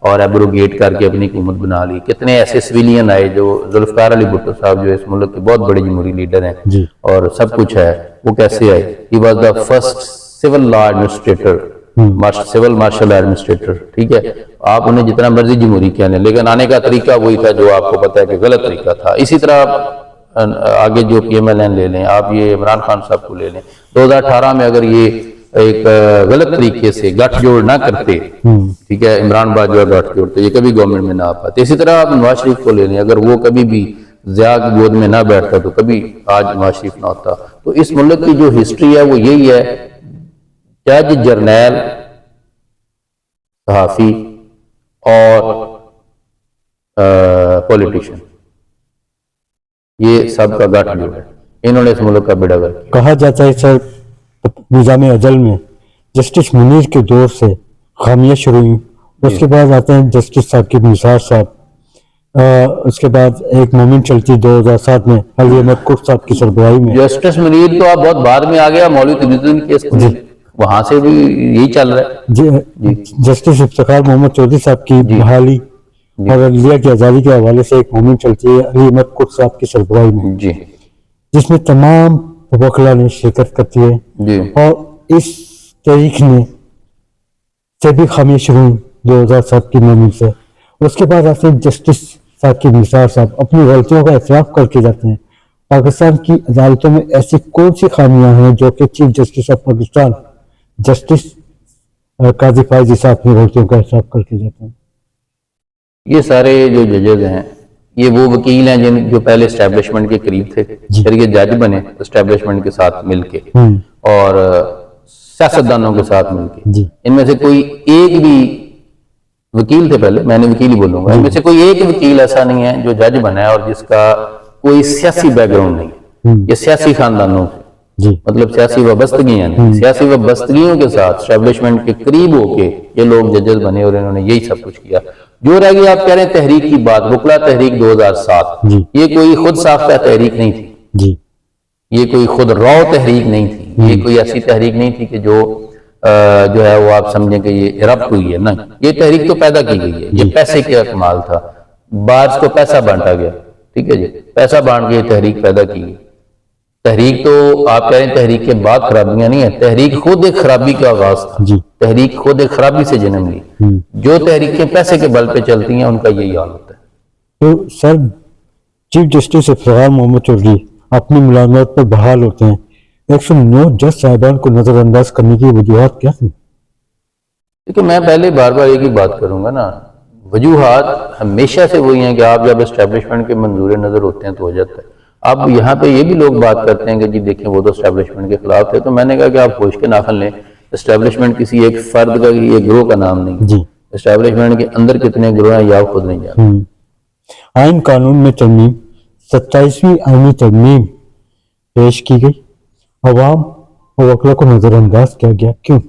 اور ایبروگیٹ کر کے اپنی حکومت بنا لی، کتنے ایسے سویلین آئے جو ذوالفقار علی بھٹو صاحب جو اس ملک کے بہت بڑے جمہوری لیڈر ہیں اور سب کچھ ہے، وہ کیسے آئے؟ He was the first civil law administrator, civil martial administrator, ٹھیک ہے، آپ انہیں جتنا مرضی جمہوری کہہ لیں، لیکن آنے کا طریقہ وہی تھا جو آپ کو پتہ ہے کہ غلط طریقہ تھا۔ اسی طرح آگے جو پی ایم ایل این لے لیں، آپ یہ عمران خان صاحب کو لے لیں، 2018 میں اگر یہ ایک غلط طریقے سے گٹھ جوڑ نہ کرتے، ٹھیک ہے، عمران باجوہ گٹھ جوڑ، تو یہ کبھی گورنمنٹ میں نہ آ پاتے۔ اسی طرح آپ نواز شریف کو لے لیں، اگر وہ کبھی بھی ضیاء کی گود میں نہ بیٹھتا تو کبھی آج نواز شریف نہ ہوتا۔ تو اس ملک کی جو ہسٹری ہے وہ یہی ہے، جج، جرنیل، صحافی اور پولیٹیشین، یہ سب کا گٹھ جوڑ ہے، انہوں نے اس ملک کا بیڑا گرک کیا۔ کہا جاتا ہے سر نظام عدل میں جسٹس منیر کے دور سے خامیاں شروع ہوئیں، اس کے بعد آتے ہیں جسٹس ثاقب نثار صاحب، اس کے بعد ایک مومنٹ چلتی 2007 میں علی احمد قرب صاحب کی سربراہی میں۔ جسٹس منیر تو اب بہت بعد میں آ گیا، مولوی تقی الدین کیس کو وہاں سے بھی یہی چل رہا ہے۔ جسٹس افتخار محمد چودھری صاحب کی بحالی اور عدلیہ کی آزادی کے حوالے سے ایک مومنٹ چلتی ہے علی احمد قرب صاحب کی سربراہی میں، جس میں تمام وکلا نے شرکت کرتی ہے، اور اس تاریخ نے سے بھی خامیاں شروع ہوئی 2007 کی مومنٹ سے۔ اس کے بعد آتے ہیں جسٹس ثاقب نثار صاحب، اپنی غلطیوں کا اعتراف کر کے جاتے ہیں۔ پاکستان کی عدالتوں میں ایسی کون سی خامیاں ہیں جو کہ chief justice of Pakistan justice قاضی فائز عیسیٰ اپنی غلطیوں کا اعتراف کر کے جاتے ہیں؟ یہ سارے جو ججز ہیں یہ وہ وکیل ہیں جو پہلے اسٹیبلشمنٹ کے قریب تھے، پھر یہ جج بنے اسٹیبلشمنٹ کے ساتھ مل کے اور سیاستدانوں کے ساتھ مل کے۔ ان میں سے کوئی ایک بھی وکیل تھے، پہلے میں نے وکیل ہی بولوں گا، ان میں سے کوئی ایک وکیل ایسا نہیں ہے جو جج بنا ہے اور جس کا کوئی سیاسی بیک گراؤنڈ نہیں ہے۔ یہ سیاسی خاندانوں سے، مطلب سیاسی وابستگیاں نہیں، سیاسی وابستگیوں کے ساتھ اسٹیبلشمنٹ کے قریب ہو کے یہ لوگ ججز بنے اور انہوں نے یہی سب کچھ کیا۔ جو رہ گئی آپ کہہ رہے ہیں تحریک کی بات، وکلا تحریک 2007، یہ کوئی خود ساختہ تحریک نہیں تھی، یہ کوئی خود راؤ تحریک نہیں تھی، یہ کوئی ایسی تحریک نہیں تھی کہ جو ہے وہ آپ سمجھیں کہ یہ ایرپٹ ہوئی ہے، نہیں، یہ تحریک تو پیدا کی گئی ہے، یہ پیسے کا کمال تھا، بارز کو پیسہ بانٹا گیا، ٹھیک ہے جی، پیسہ بانٹ کے یہ تحریک پیدا کی گئی۔ تحریک تو آپ کہہ رہے ہیں تحریک کے بعد خرابیاں نہیں ہیں، تحریک خود ایک خرابی کا آغاز تھا، تحریک خود ایک خرابی سے جنم لی۔ جو تحریکیں پیسے کے بل پہ چلتی ہیں ان کا یہی حال ہوتا ہے۔ تو سر چیف جسٹس افتخار محمد چودھری اپنی ملازمت پر بحال ہوتے ہیں، 109 جج صاحبان کو نظر انداز کرنے کی وجوہات کیا تھیں؟ لیکن میں پہلے بار بار ایک ہی بات کروں گا نا، وجوہات ہمیشہ سے وہی ہیں کہ آپ جب اسٹیبلشمنٹ کے منظور نظر ہوتے ہیں تو ہو جاتا ہے۔ اب یہاں پہ یہ بھی لوگ بات کرتے ہیں کہ جی دیکھیں وہ تو اسٹیبلشمنٹ کے خلاف تھے، تو میں نے کہا کہ آپ ہوش کے ناخن لیں، اسٹیبلشمنٹ کسی ایک فرد کا ایک گروہ کا نام نہیں، اسٹیبلشمنٹ کے اندر کتنے گروہ ہیں یہ آپ خود نہیں جانتے۔ آئین قانون میں ترمیم، 27ویں آئینی ترمیم پیش کی گئی، عوام اور وکلا کو نظر انداز کیا گیا، کیوں؟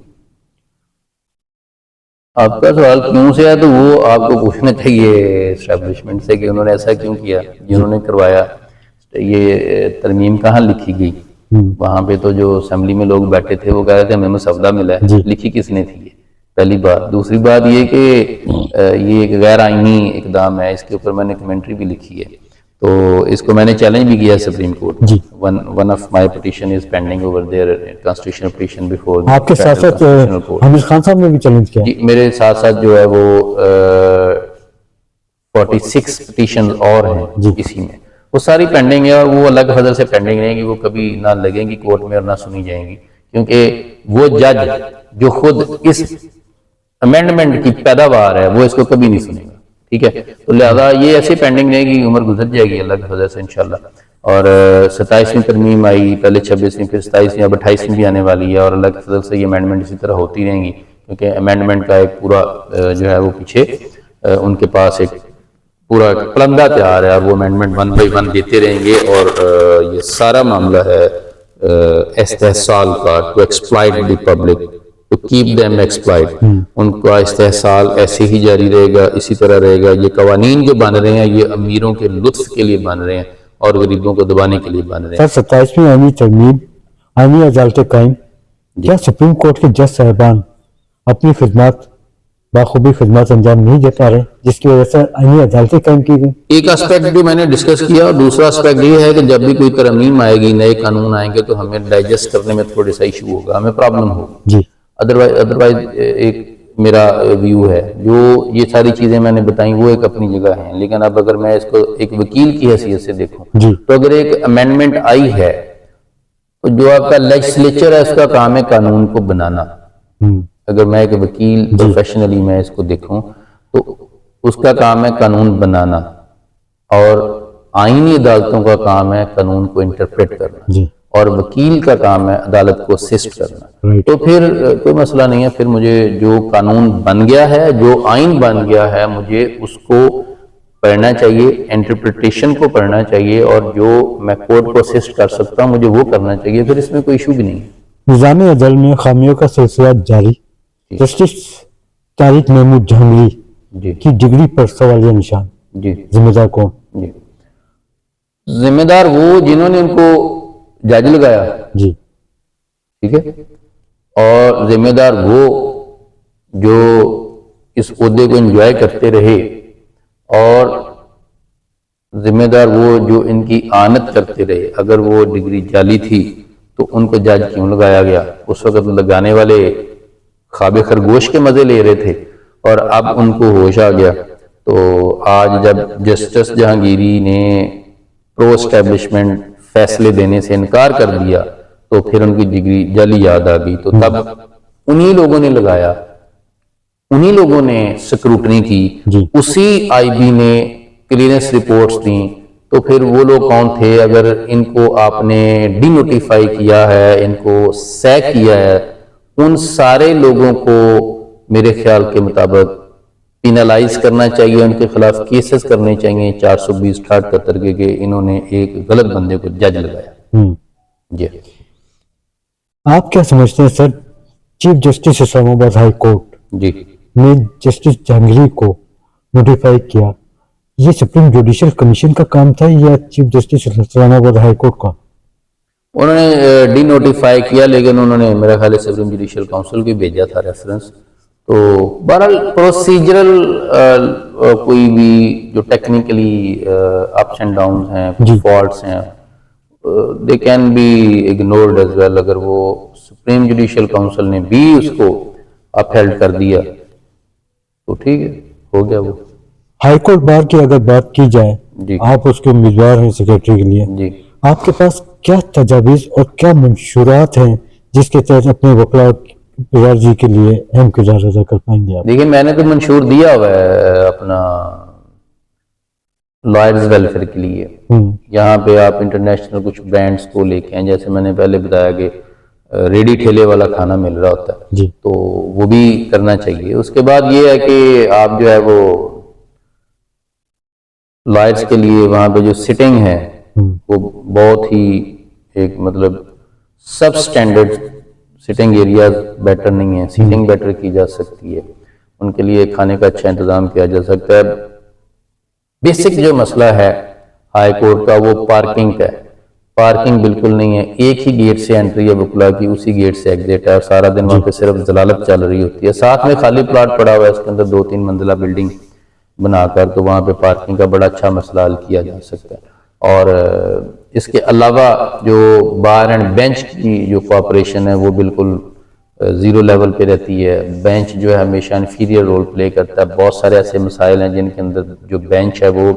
آپ کا سوال کیوں سے ہے تو وہ آپ کو پوچھنا چاہیے اسٹیبلشمنٹ سے کہ انہوں نے ایسا کیوں کیا، جنہوں نے کروایا، یہ ترمیم کہاں لکھی گئی، وہاں پہ تو جو اسمبلی میں لوگ بیٹھے تھے وہ کہہ رہے تھے ہمیں مسودہ ملا ہے، لکھی کس نے تھی؟ پہلی بات. دوسری بات یہ کہ یہ ایک غیر آئینی اقدام ہے، اس کے اوپر میں نے کمنٹری بھی لکھی ہے، تو اس کو میں نے چیلنج بھی کیا supreme court. One of my petition is pending over there constitutional petition before. آپ کے ساتھ ساتھ حامد خان صاحب نے بھی چیلنج کیا؟ جی میرے ساتھ ساتھ جو ہے وہ 46 پٹیشن اور ہیں اسی میں، وہ ساری پینڈنگ ہے، اور وہ اللہ کے فضل سے پینڈنگ رہیں گی، وہ کبھی نہ لگیں گی کورٹ میں اور نہ سنی جائیں گی، کیونکہ وہ جج جو خود اس امینڈمنٹ کی پیداوار ہے وہ اس کو کبھی نہیں سنے گا. ٹھیک ہے، تو لہذا یہ ایسے پینڈنگ رہے گی، عمر گزر جائے گی اللہ کی فضل سے انشاءاللہ. اور 27ویں ترمیم آئی، پہلے 26ویں، پھر 27ویں، اب 28ویں بھی آنے والی ہے، اور اللہ کی فضل سے یہ امینڈمنٹ اسی طرح ہوتی رہیں گی، کیونکہ امینڈمنٹ کا ایک پورا جو ہے وہ پیچھے ان کے پاس ایک پورا پلندہ تیار ہے، اور وہ امینڈمنٹ 1 بائی 1 دیتے رہیں گے. اور یہ سارا معاملہ ہے استحصال کا، to exploit the public, to keep them exploit. ان کا استحصال ایسے ہی جاری رہے گا، اسی طرح رہے گا. یہ قوانین جو بن رہے ہیں یہ امیروں کے لطف کے لیے بن رہے ہیں اور غریبوں کو دبانے کے لیے بن رہے ہیں. سر 27ویں آئینی ترمیم، آئینی عدالتیں قائم، کیا سپریم کورٹ کے جج صاحبان اپنی خدمات باخوبی خدمات انجام نہیں دے پا رہے جس کی وجہ سے آئینی عدالتیں قائم کی گئی؟ ایک اسپیکٹ جو میں نے ڈسکس کیا، اور دوسرا اسپیکٹ یہ ہے کہ جب بھی کوئی ترمیم آئے گی، نئے قانون آئیں گے تو ہمیں ڈائجسٹ کرنے میں تھوڑے سا ایشو ہوگا، ہمیں پرابلم ہوگا. جی ادروائز ایک میرا ویو ہے، جو یہ ساری چیزیں میں نے بتائیں وہ ایک اپنی جگہ ہیں، لیکن اب اگر میں اس کو ایک وکیل کی حیثیت سے دیکھوں تو اگر ایک امینڈمنٹ آئی ہے تو جو آپ کا لیجسلیچر ہے اس کا کام ہے قانون کو بنانا. اگر میں ایک وکیل پروفیشنلی میں اس کو دیکھوں تو اس کا کام ہے قانون بنانا، اور آئینی عدالتوں کا کام ہے قانون کو انٹرپریٹ کرنا، اور وکیل کا کام ہے عدالت کو اسسٹ کرنا. تو پھر کوئی مسئلہ نہیں ہے، پھر مجھے جو قانون بن گیا ہے، جو آئین بن گیا ہے، مجھے اس کو پڑھنا چاہیے، انٹرپریٹیشن کو پڑھنا چاہیے، اور جو میں کورٹ کو اسسٹ کر سکتا ہوں مجھے وہ کرنا چاہیے، پھر اس میں کوئی ایشو بھی نہیں ہے. نظام عدل میں خامیوں کا سلسلہ جاری، جسٹس طارق محمود جہانگیری کی ڈگری پر سوالیہ نشان. ذمہ دار کون؟ ذمہ دار وہ جنہوں نے ان کو جج لگایا. ٹھیک ہے، اور ذمہ دار وہ جو اس عہدے کو انجوائے کرتے رہے، اور ذمہ دار وہ جو ان کی آنت کرتے رہے. اگر وہ ڈگری جعلی تھی تو ان کو جج کیوں لگایا گیا؟ اس وقت لگانے والے خواب خرگوش کے مزے لے رہے تھے، اور اب ان کو ہوش آ گیا. تو آج جب جسٹس جہانگیری نے پرو اسٹیبلشمنٹ فیصلے دینے سے انکار کر دیا تو پھر ان کی ڈگری جعلی یاد آ گئی. تو تب انہی لوگوں نے لگایا، انہی لوگوں نے سکروٹنی کی، اسی آئی بی نے کلیئرنس رپورٹس دیں. تو پھر وہ لوگ کون تھے؟ اگر ان کو آپ نے ڈی نوٹیفائی کیا ہے، ان کو سیک کیا ہے، ان سارے لوگوں کو میرے خیال کے مطابق پینالائز کرنا چاہیے، ان کے خلاف کیسز کرنے چاہیے 420 68 کے کہ انہوں نے ایک غلط بندے کو جج لگایا. جی آپ کیا سمجھتے ہیں سر، چیف جسٹس اسلام آباد ہائی کورٹ نے جسٹس جہانگیری کو نوٹیفائی کیا، یہ سپریم جوڈیشل کمیشن کا کام تھا یا چیف جسٹس اسلام آباد ہائی کورٹ کا؟ انہوں نے ڈی نوٹیفائی کیا، لیکن انہوں نے میرا خیال ہے سپریم جوڈیشل کاؤنسل کو بھیجا تھا ریفرنس. تو بہرحال پروسیجرل کوئی بھی جو ٹیکنیکلی اپس اینڈ ڈاؤنز ہیں، فالٹس ہیں، they can be ignored as well. اگر وہ سپریم جوڈیشل کاؤنسل نے بھی اس کو اپہیلڈ کر دیا تو ٹھیک ہے، ہو گیا. وہ ہائی کورٹ بار کی اگر بات کی جائے، آپ اس کے امیدوار ہیں سیکریٹری کے لیے، آپ کے پاس کیا تجاویز اور کیا منشورات ہیں جس کے تحت اپنے وکلاء جی کے لیے اہم کردار ادا کر پائیں گے آپ؟ دیکھیں میں نے تو منشور دیا ہوا ہے اپنا لائرز ویلفیئر کے لیے. یہاں پہ آپ انٹرنیشنل کچھ برانڈز کو لے کے ہیں، جیسے میں نے پہلے بتایا کہ ریڈی ٹھیلے والا کھانا مل رہا ہوتا ہے، تو وہ بھی کرنا چاہیے. اس کے بعد یہ ہے کہ آپ جو ہے وہ لائرز کے لیے وہاں پہ جو سٹنگ ہے وہ بہت ہی ایک مطلب سب سٹینڈرڈ سٹنگ ایریاز بیٹر نہیں ہے، سیٹنگ بیٹر کی جا سکتی ہے، ان کے لیے کھانے کا اچھا انتظام کیا جا سکتا ہے. بیسک جو مسئلہ ہے ہائی کورٹ کا وہ پارکنگ کا ہے. پارکنگ بالکل نہیں ہے، ایک ہی گیٹ سے انٹری ہے وکلا کی، اسی گیٹ سے ایگزٹ ہے، اور سارا دن وہاں پہ صرف ضلالت چل رہی ہوتی ہے. ساتھ میں خالی پلاٹ پڑا ہوا ہے اس کے اندر 2-3 منزلہ بلڈنگ بنا کر، تو وہاں پہ پارکنگ کا بڑا اچھا مسئلہ حل کیا جا سکتا ہے. اور اس کے علاوہ جو بار اینڈ بینچ کی جو کوآپریشن ہے وہ بالکل زیرو لیول پہ رہتی ہے. بینچ جو ہے ہمیشہ انفیریئر رول پلے کرتا ہے. بہت سارے ایسے مسائل ہیں جن کے اندر جو بینچ ہے وہ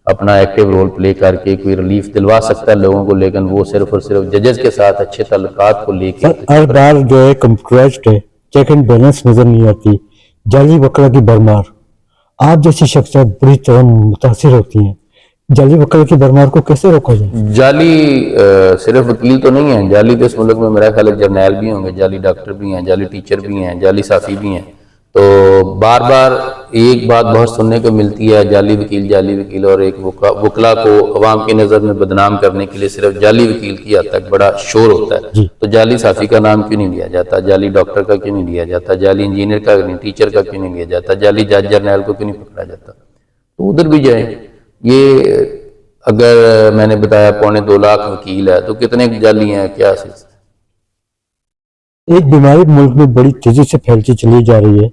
اپنا ایکٹیو رول پلے کر کے کوئی ریلیف دلوا سکتا ہے لوگوں کو، لیکن وہ صرف اور صرف ججز کے ساتھ اچھے تعلقات کو لے کے. ہر بار جو ہے کمپیوٹرائزڈ ہے، چیک اینڈ بیلنس نظر نہیں آتی، جعلی وکلا کی بھرمار. آپ جیسی شخصیات بری طرح متاثر ہوتی ہیں، جعلی وکلا کی بھرمار کو کیسے روکا جائے؟ جعلی صرف وکیل تو نہیں ہیں، جعلی تو اس ملک میں میرا خیال ہے جرنیل بھی ہوں گے، جعلی ڈاکٹر بھی ہیں، جعلی ٹیچر بھی ہیں، جعلی صحافی بھی ہیں. تو بار بار ایک بات بہت سننے کو ملتی ہے، جعلی وکیل، اور ایک وکلا کو عوام کی نظر میں بدنام کرنے کے لیے صرف جعلی وکیل کی حد تک بڑا شور ہوتا ہے. تو جعلی صحافی کا نام کیوں نہیں لیا جاتا، جعلی ڈاکٹر کا کیوں نہیں لیا جاتا، جعلی انجینئر کا نہیں، ٹیچر کا کیوں نہیں لیا جاتا، جعلی جج جرنیل کو کیوں نہیں پکڑا جاتا؟ تو ادھر بھی جائیں. یہ اگر میں نے بتایا 2.25 لاکھ وکیل ہے تو کتنے جعلی ہیں، کیا سلسلہ؟ ایک بیماری ملک میں بڑی تیزی سے پھیلتی چلی جا رہی ہے،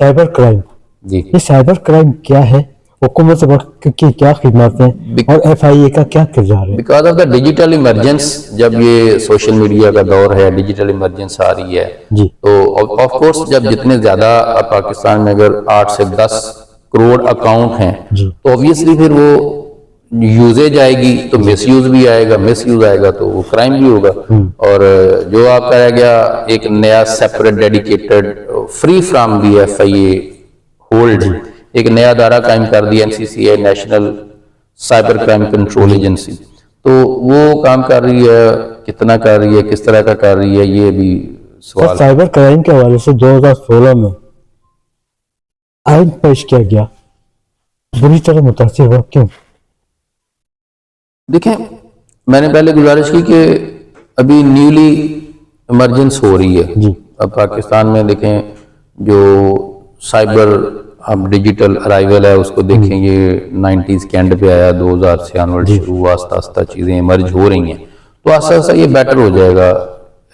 سائبر کرائم. جی، یہ سائبر کرائم کیا ہے، حکومت کی کیا خدمات ہیں، اور FIA کا کیا کردار ہے؟ Because of the digital emergence, جب یہ سوشل میڈیا کا دور ہے، ڈیجیٹل ایمرجنس آ رہی ہے، جی تو آف کورس جب جتنے زیادہ پاکستان میں اگر 8 سے 10 کروڑ اکاؤنٹ ہیں جی تو اوبیسلی پھر وہ یوزیج آئے گی تو مس یوز بھی آئے گا، مس یوز آئے گا تو وہ کرائم بھی ہوگا. اور جو آپ کا رہ گیا ایک نیا separate dedicated free from the FIA hold ایک نیا ادارہ قائم کر دیا NCCA، national cyber crime control agency. تو وہ کام کر رہی ہے، کتنا کر رہی ہے، کس طرح کا کر رہی ہے، یہ بھی سوال. سائبر کرائم کے حوالے سے 2016 میں آئین پیش کیا گیا، بری طرح متاثر ہوا، کیوں؟ دیکھیں، میں نے پہلے گزارش کی کہ ابھی نیولی ایمرجنس ہو رہی ہے. جی اب پاکستان میں دیکھیں جو سائبر اب ڈیجیٹل ارائیول ہے اس کو دیکھیں، یہ 90s کے اینڈ پہ آیا، 2000 سے آنورڈ شروع ہوا، آہستہ آہستہ چیزیں ایمرج ہو رہی ہیں. تو آہستہ آہستہ یہ بیٹر ہو جائے گا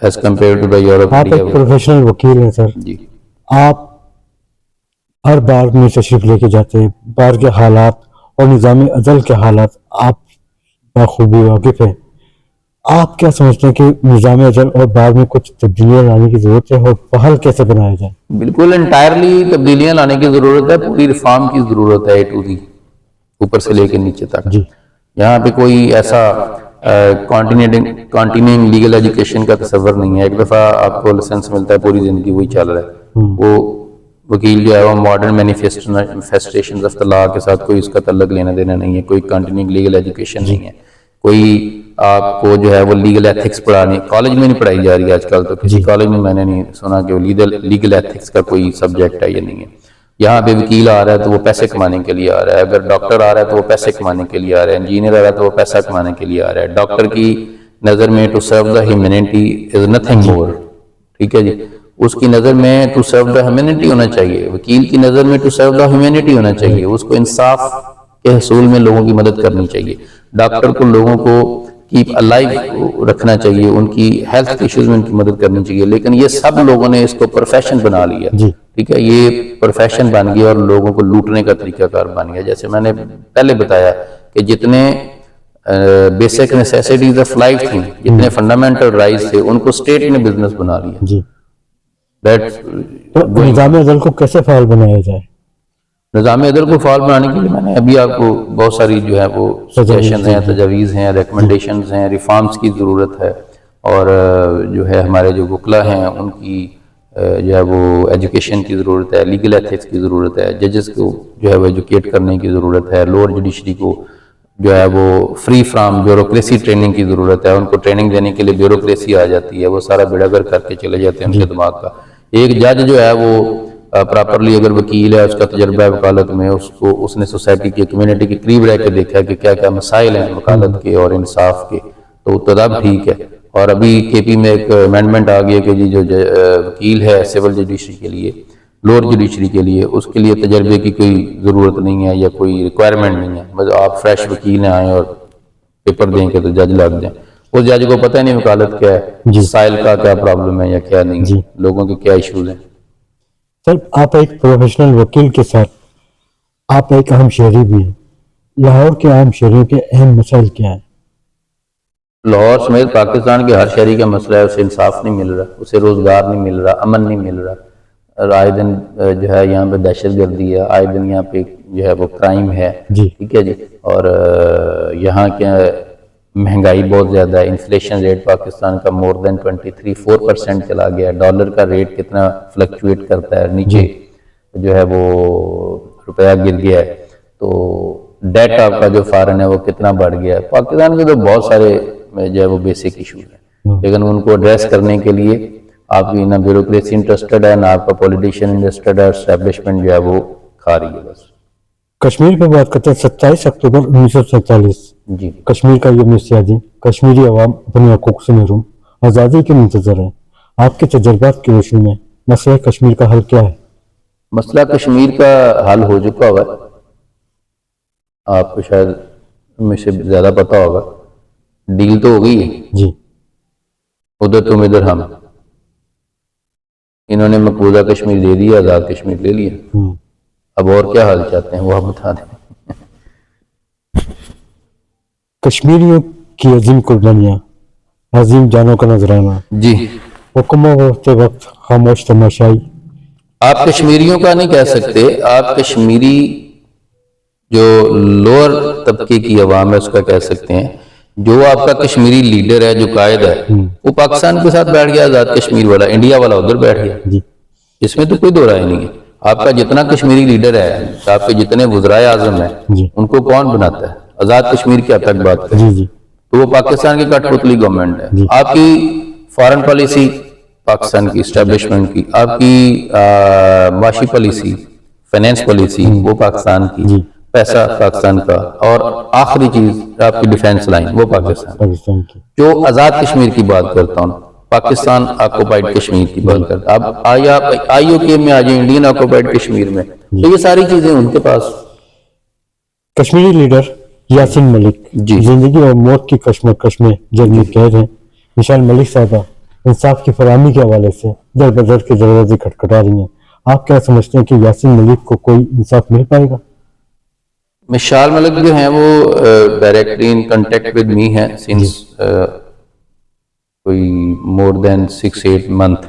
as compare to the Europe. آپ ایک پروفیشنل وکیل ہیں سر، جی، آپ ہر بار میں تشریف لے کے جاتے ہیں، بار کے حالات اور نظام عدل کے حالات آپ بخوبی واقف ہیں. آپ کیا سمجھتے ہیں کہ نظام عدل اور بار میں کچھ تبدیلیاں لانے کی ضرورت ہے، اور بحال کیسے بنایا جائے؟ بالکل انٹائرلی تبدیلیاں لانے کی ضرورت ہے، پوری ریفارم کی ضرورت ہے، A to Z، اوپر سے لے کے نیچے تک. جی یہاں پہ کوئی ایسا کانٹینیوئنگ لیگل ایجوکیشن کا تصور نہیں ہے. ایک دفعہ آپ کو لائسنس ملتا ہے، پوری زندگی وہی چل رہا ہے. وہ وکیل جو ہے وہ ماڈرن مینیفیسٹیشن آف دا لا کے ساتھ کوئی اس کا تعلق لینا دینا نہیں ہے. کوئی کنٹینیوئنگ لیگل ایجوکیشن نہیں ہے. کوئی آپ کو جو ہے وہ لیگل ایتھکس پڑھانی کالج میں نہیں پڑھائی جا رہی ہے آج کل. تو کسی کالج میں میں نے نہیں سنا کہ وہ لیگل ایتھکس کا کوئی سبجیکٹ ہے یا نہیں ہے. یہاں پہ وکیل آ رہا ہے تو وہ پیسے کمانے کے لیے آ رہا ہے، اگر ڈاکٹر آ رہا ہے تو وہ پیسے کمانے کے لیے آ رہا ہے، انجینئر آ رہا ہے تو وہ پیسہ کمانے کے لیے آ رہا ہے. ڈاکٹر کی نظر میں to serve the humanity is nothing more. ٹھیک ہے جی، اس کی نظر میں ٹو سرو دا ہیومینٹی ہونا چاہیے. وکیل کی نظر میں ٹو سرو دا ہیومینٹی ہونا چاہیے. اس کو انصاف کے حصول میں لوگوں کی مدد کرنی چاہیے. ڈاکٹر کو لوگوں کو کیپ الائیو رکھنا چاہیے، ان کی ہیلتھ ایشوز میں ان کی مدد کرنی چاہیے. لیکن یہ سب لوگوں نے اس کو پروفیشن بنا لیا. ٹھیک ہے، یہ پروفیشن بن گیا اور لوگوں کو لوٹنے کا طریقہ کار بن گیا. جیسے میں نے پہلے بتایا کہ جتنے بیسک نیسیسٹیز آف لائف تھیں، جتنے فنڈامنٹل رائٹس تھے، ان کو اسٹیٹ نے بزنس بنا لیا. جی تو نظام عدل کو کیسے فعال بنایا جائے؟ نظام عدل کو فعال بنانے کے لیے میں نے ابھی آپ کو بہت ساری جو ہے وہ سجیشنز ہیں، تجاویز ہیں، ریکمنڈیشنز ہیں. ریفارمز کی ضرورت ہے، اور جو ہے ہمارے جو وکلا ہیں ان کی جو ہے وہ ایجوکیشن کی ضرورت ہے، لیگل ایتھکس کی ضرورت ہے، ججز کو جو ہے وہ ایجوکیٹ کرنے کی ضرورت ہے، لوور جوڈیشری کو جو ہے وہ فری فرام بیوروکریسی ٹریننگ کی ضرورت ہے. ان کو ٹریننگ دینے کے لیے بیوروکریسی آ جاتی ہے، وہ سارا بیڑا گرک کر کے چلے جاتے ہیں ان کے دماغ کا. ایک جج جو ہے وہ پراپرلی اگر وکیل ہے، اس کا تجربہ ہے وکالت میں، اس نے سوسائٹی کی کمیونٹی کے قریب رہ کے دیکھا ہے کہ کیا کیا مسائل ہیں وکالت کے اور انصاف کے، تو تب ٹھیک ہے. اور ابھی KP میں ایک امینڈمنٹ آ گیا کہ جی جو وکیل ہے سول جوڈیشری کے لیے، لوور جوڈیشری کے لیے، اس کے لیے تجربے کی کوئی ضرورت نہیں ہے یا کوئی ریکوائرمنٹ نہیں ہے. بس آپ فریش وکیل ہیں آئیں اور پیپر دیں کہ تو جج لگ جائیں. اس جج کو پتہ ہی نہیں وکالت کیا جی۔ ہے، سائل کا کیا پرابلم ہے یا کیا نہیں جی۔ ہے، لوگوں کے کیا ایشوز ہیں۔ سر آپ ایک پروفیشنل وکیل کے ساتھ آپ ایک اہم شہری بھی ہیں، لاہور کے عام شہریوں کے اہم مسائل کیا ہیں؟ لاہور سمیت پاکستان کے ہر شہری کا مسئلہ ہے، اسے انصاف نہیں مل رہا، اسے روزگار نہیں مل رہا، امن نہیں مل رہا، اور آئے دن جو ہے یہاں پہ دہشت گردی ہے، آئے دن یہاں پہ جو ہے وہ کرائم ہے، جی۔ ٹھیک ہے جی، اور یہاں کے مہنگائی بہت زیادہ ہے، انفلیشن ریٹ پاکستان کا مور دین 23-4% چلا گیا ہے، ڈالر کا ریٹ کتنا فلکچویٹ کرتا ہے، نیچے جو ہے وہ روپیہ گر گیا ہے، تو ڈیٹ آپ کا جو فارن ہے وہ کتنا بڑھ گیا ہے۔ پاکستان کے تو بہت سارے جو ہے وہ بیسک ایشوز ہیں، لیکن ان کو ایڈریس کرنے کے لیے آپ کی نہ بیوروکریسی انٹرسٹڈ ہے، نہ آپ کا پولیٹیشین انٹرسٹڈ ہے، اسٹیبلشمنٹ جو ہے وہ کھا رہی ہے بس۔ کشمیر پہ بات کرتے ہیں، 27 اکتوبر 1947 جی۔ کشمیر کا یوم سیادی، کشمیری عوام اپنے حقوق سے محروم، آزادی کے منتظر ہیں۔ آپ کے تجربات کی روشنی میں مسئلہ کشمیر کا حل کیا ہے؟ مسئلہ کشمیر کا حل ہو چکا ہوا ہے، آپ کو شاید مجھ سے زیادہ پتہ ہوگا، ڈیل تو ہو گئی ہے، جی۔ ادھر تم ادھر ہم، انہوں نے مقبوضہ کشمیر دے دیا، آزاد کشمیر لے لیا، اب اور کیا حال چاہتے ہیں وہ آپ بتا دیں۔ کشمیریوں کی عظیم قربانیاں، عظیم جانوں کا نذرانہ، جی، حکموں ہوتے وقت خاموش تماشائی۔ آپ کشمیریوں کا نہیں کہہ سکتے، آپ کشمیری جو لوور طبقے کی عوام ہے اس کا کہہ سکتے ہیں۔ جو آپ کا کشمیری لیڈر ہے، جو قائد ہے، وہ پاکستان کے ساتھ بیٹھ گیا، آزاد کشمیر والا، انڈیا والا ادھر بیٹھ گیا، جی۔ اس میں تو کوئی دو رائے نہیں ہے۔ آپ کا جتنا کشمیری لیڈر ہے، آپ کے جتنے وزرائے اعظم ہیں، جی۔ ان کو کون بناتا ہے؟ آزاد کشمیر کی حد تک بات کریں جی۔ جی۔ تو وہ پاکستان کی کٹ پتلی گورنمنٹ ہے۔ جی۔ آپ کی فارن پالیسی پاکستان کی اسٹیبلشمنٹ کی، آپ کی معاشی پالیسی، فائنینس پالیسی وہ پاکستان کی، جی۔ پیسہ پاکستان کا، اور آخری چیز آپ کی ڈیفینس لائن وہ پاکستان کی۔ پاکستان کی۔ جو آزاد کشمیر کی بات کرتا ہوں، پاکستان آکوپائڈ کشمیر کی بات کرتا اب آئی او کے میں آ جائیں، انڈین آکوپائڈ کشمیر میں، تو یہ ساری چیزیں ان کے پاس۔ کشمیری لیڈر یاسین ملک جی۔ زندگی اور موت کی کشمکش میں جیل میں قید ہیں۔ مشال ملک صاحبہ انصاف کی فراہمی کے حوالے سے در بدر کے دروازے کھٹکھٹا رہی ہیں، آپ کیا سمجھتے ہیں کہ یاسین ملک کو کوئی انصاف مل پائے گا؟ مشال ملک جو ہیں وہ directly in contact with me ہیں سنس کوئی مور دین 6-8 منتھ۔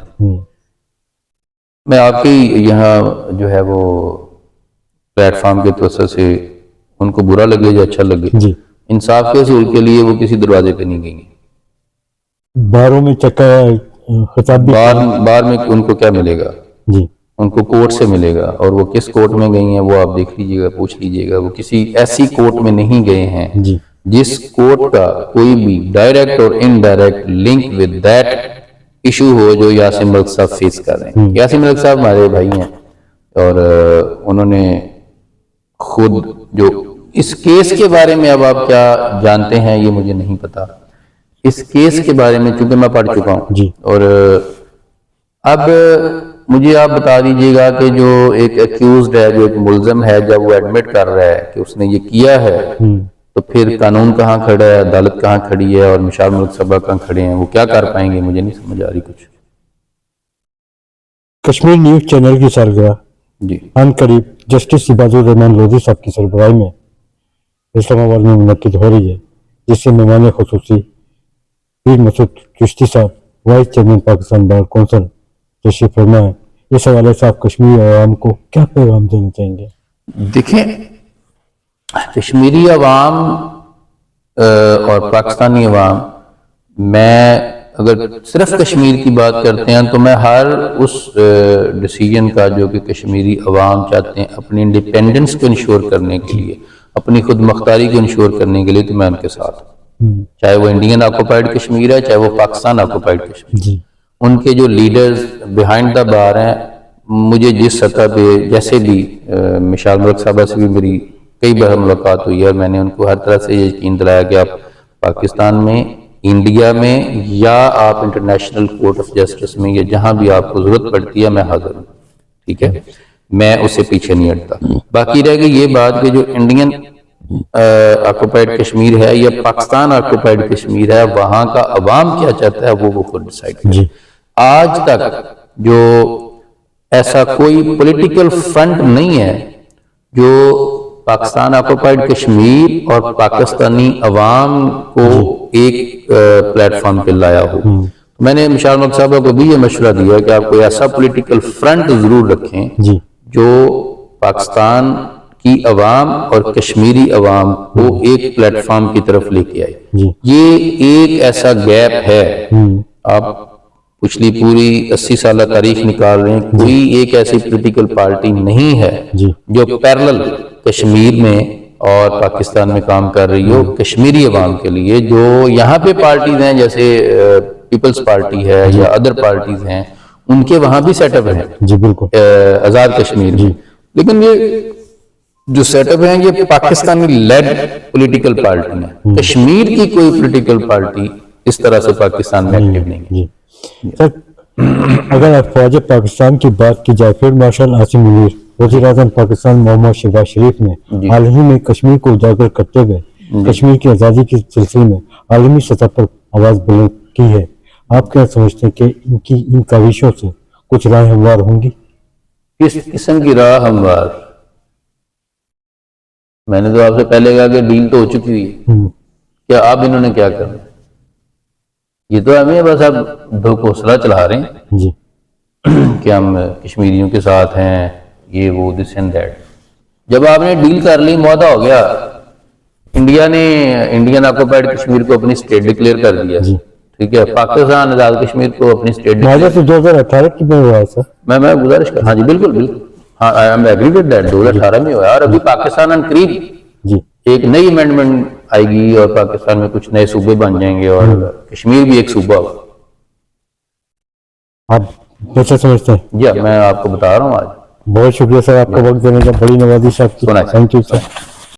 میں آپ کی یہاں جو ہے وہ پلیٹ فارم کے توسط سے ان کو برا لگے یا اچھا لگے، جی۔ انصاف کے حصول کے لیے وہ کسی دروازے پہ نہیں گئی ہیں۔ باروں میں چکا خطاب بھی بار میں ان کو کیا ملے گا؟ جی۔ ان کو کورٹ سے ملے گا، اور وہ کس کورٹ میں گئی ہیں وہ آپ دیکھ لیجئے گا، پوچھ لیجئے گا، وہ کسی ایسی کورٹ میں نہیں گئے ہیں جی۔ جس کورٹ کا کوئی بھی ڈائریکٹ اور indirect link with that issue ہو جو یاسین ملک صاحب فیس کر رہے ہیں۔ یاسین ملک صاحب ہمارے بھائی ہیں، اور انہوں نے خود جو اس کیس کے بارے میں، اب آپ کیا جانتے ہیں یہ مجھے نہیں پتا، اس کیس کے بارے میں چونکہ میں پڑھ چکا ہوں، جی۔ اور اب مجھے آپ بتا دیجئے گا کہ جو ایک ایکیوزڈ ہے، جو ایک ملزم ہے، جب وہ ایڈمٹ کر رہا ہے کہ اس نے یہ کیا ہے، تو پھر قانون کہاں کھڑا ہے، عدالت کہاں کھڑی ہے، اور مشال ملک صاحبہ کہاں کھڑے ہیں، وہ کیا کر پائیں گے؟ مجھے نہیں سمجھ آ رہی کچھ۔ کشمیر نیوز چینل کی سالگرہ جی۔ عن قریب جسٹس عباد الرحمان لودھی صاحب کی سربراہی میں اسلام آباد میں منعقد ہو رہی ہے، جس سے مہمان خصوصی پیر مسعود چشتی صاحب، vice chairman Pakistan bar council تشریف فرما ہے۔ اس حوالے سے آپ کشمیری عوام کو کیا پیغام دینا چاہیں گے؟ دیکھیں، کشمیری عوام اور پاکستانی عوام، میں اگر صرف کشمیر کی بات کرتے ہیں تو میں ہر اس ڈیسیجن کا جو کہ کشمیری عوام چاہتے ہیں اپنی انڈیپینڈنس کو انشور کرنے کے لیے، اپنی خود مختاری کو انشور کرنے کے لیے، تو میں ان کے ساتھ ہوں، چاہے وہ انڈین آکوپائڈ کشمیر ہے، چاہے وہ پاکستان آکوپائڈ کشمیر۔ جی۔ ان کے جو لیڈرز بیہائنڈ دا بار ہیں، مجھے جس سطح پہ جیسے بھی مشال ملک صاحبہ سے بھی میری کئی بار ملاقات ہوئی ہے، اور میں نے ان کو ہر طرح سے یہ یقین دلایا کہ آپ پاکستان میں، انڈیا میں، یا آپ انٹرنیشنل کورٹ آف جسٹس میں، یا جہاں بھی آپ کو ضرورت پڑتی ہے، میں حاضر ہوں، ٹھیک ہے، میں اس سے پیچھے نہیں ہٹتا۔ باقی رہ گئی یہ بات کہ جو انڈین آکوپائڈ کشمیر ہے یا پاکستان آکوپائڈ کشمیر ہے، وہاں کا عوام کیا چاہتا ہے وہ خود ڈیسائیڈ کرے۔ جی آج تک جو ایسا کوئی پولیٹیکل فرنٹ نہیں ہے جو پاکستان آکوپائڈ کشمیر اور پاکستانی عوام کو ایک پلیٹ فارم پہ لایا ہو۔ میں نے مشال ملک صاحبہ کو بھی یہ مشورہ دیا کہ آپ کوئی ایسا پولیٹیکل فرنٹ ضرور رکھیں جی جو پاکستان کی عوام اور کشمیری عوام کو ایک پلیٹ فارم کی طرف لے کے آئے۔ جی یہ ایک ایسا گیپ ہے، آپ پچھلی پوری 80 سالہ تاریخ نکال رہے ہیں، کوئی ایک ایسی پولیٹیکل پارٹی نہیں ہے جی جو پیرلل کشمیر میں اور پاکستان میں کام کر رہی ہو کشمیری عوام کے لیے۔ جو یہاں پہ پارٹیز ہیں جیسے پیپلز پارٹی ہے یا ادر پارٹیز ہیں، ان کے وہاں بھی سیٹ اپ ہیں جی بالکل آزاد کشمیر میں، لیکن یہ جو سیٹ اپ ہیں یہ پاکستانی لیڈ پولیٹیکل پارٹی ہیں۔ کشمیر کی کوئی پولیٹیکل پارٹی اس طرح سے پاکستان میں ایکٹیو نہیں ہے۔ جی سر، اگر افواج پاکستان کی بات کی جائے، فیلڈ مارشل عاصم منیر، وزیر اعظم پاکستان محمد شہباز شریف نے حال ہی میں کشمیر کو اجاگر کرتے ہوئے کشمیر کی آزادی کے سلسلے میں عالمی سطح پر آواز بلند کی ہے۔ آپ کیا سمجھتے ہیں کہ ان کاوشوں سے کچھ راہ ہموار ہوں گی؟ کس قسم کی راہ ہموار؟ میں نے تو آپ سے پہلے کہا کہ ڈیل تو ہو چکی ہوئی ہے، کیا اب انہوں نے کیا کرنا؟ یہ تو ہمیں بس اب ڈھوکوسلا چلا رہے ہیں جی کہ ہم کشمیریوں کے ساتھ ہیں، یہ وہ دس اینڈ دیٹ۔ جب آپ نے ڈیل کر لی، معاہدہ ہو گیا، انڈیا نے انڈین آکوپائڈ کشمیر کو اپنی اسٹیٹ ڈکلیئر کر دیا، ٹھیک ہے، پاکستان آزاد کشمیر کو اپنی اسٹیٹ معاہدہ تو 2018 کی میں ہوا ہے سر۔ میں گزارش کر، ہاں جی بالکل بالکل، ہاں I am agree with that, 2018 میں ہوا ہے، اور ابھی پاکستان ان قریب جی ایک نئی امینڈمنٹ آئے گی اور پاکستان میں کچھ نئے صوبے بن جائیں گے اور کشمیر بھی ایک صوبہ ہوگا۔ آپ کیسے سمجھتے ہیں؟ جی میں آپ کو بتا رہا ہوں آج۔ بہت شکریہ سر آپ کا وقت دینے کا، بڑی نوازش آپ کی، سنا ہے۔ Thank you sir.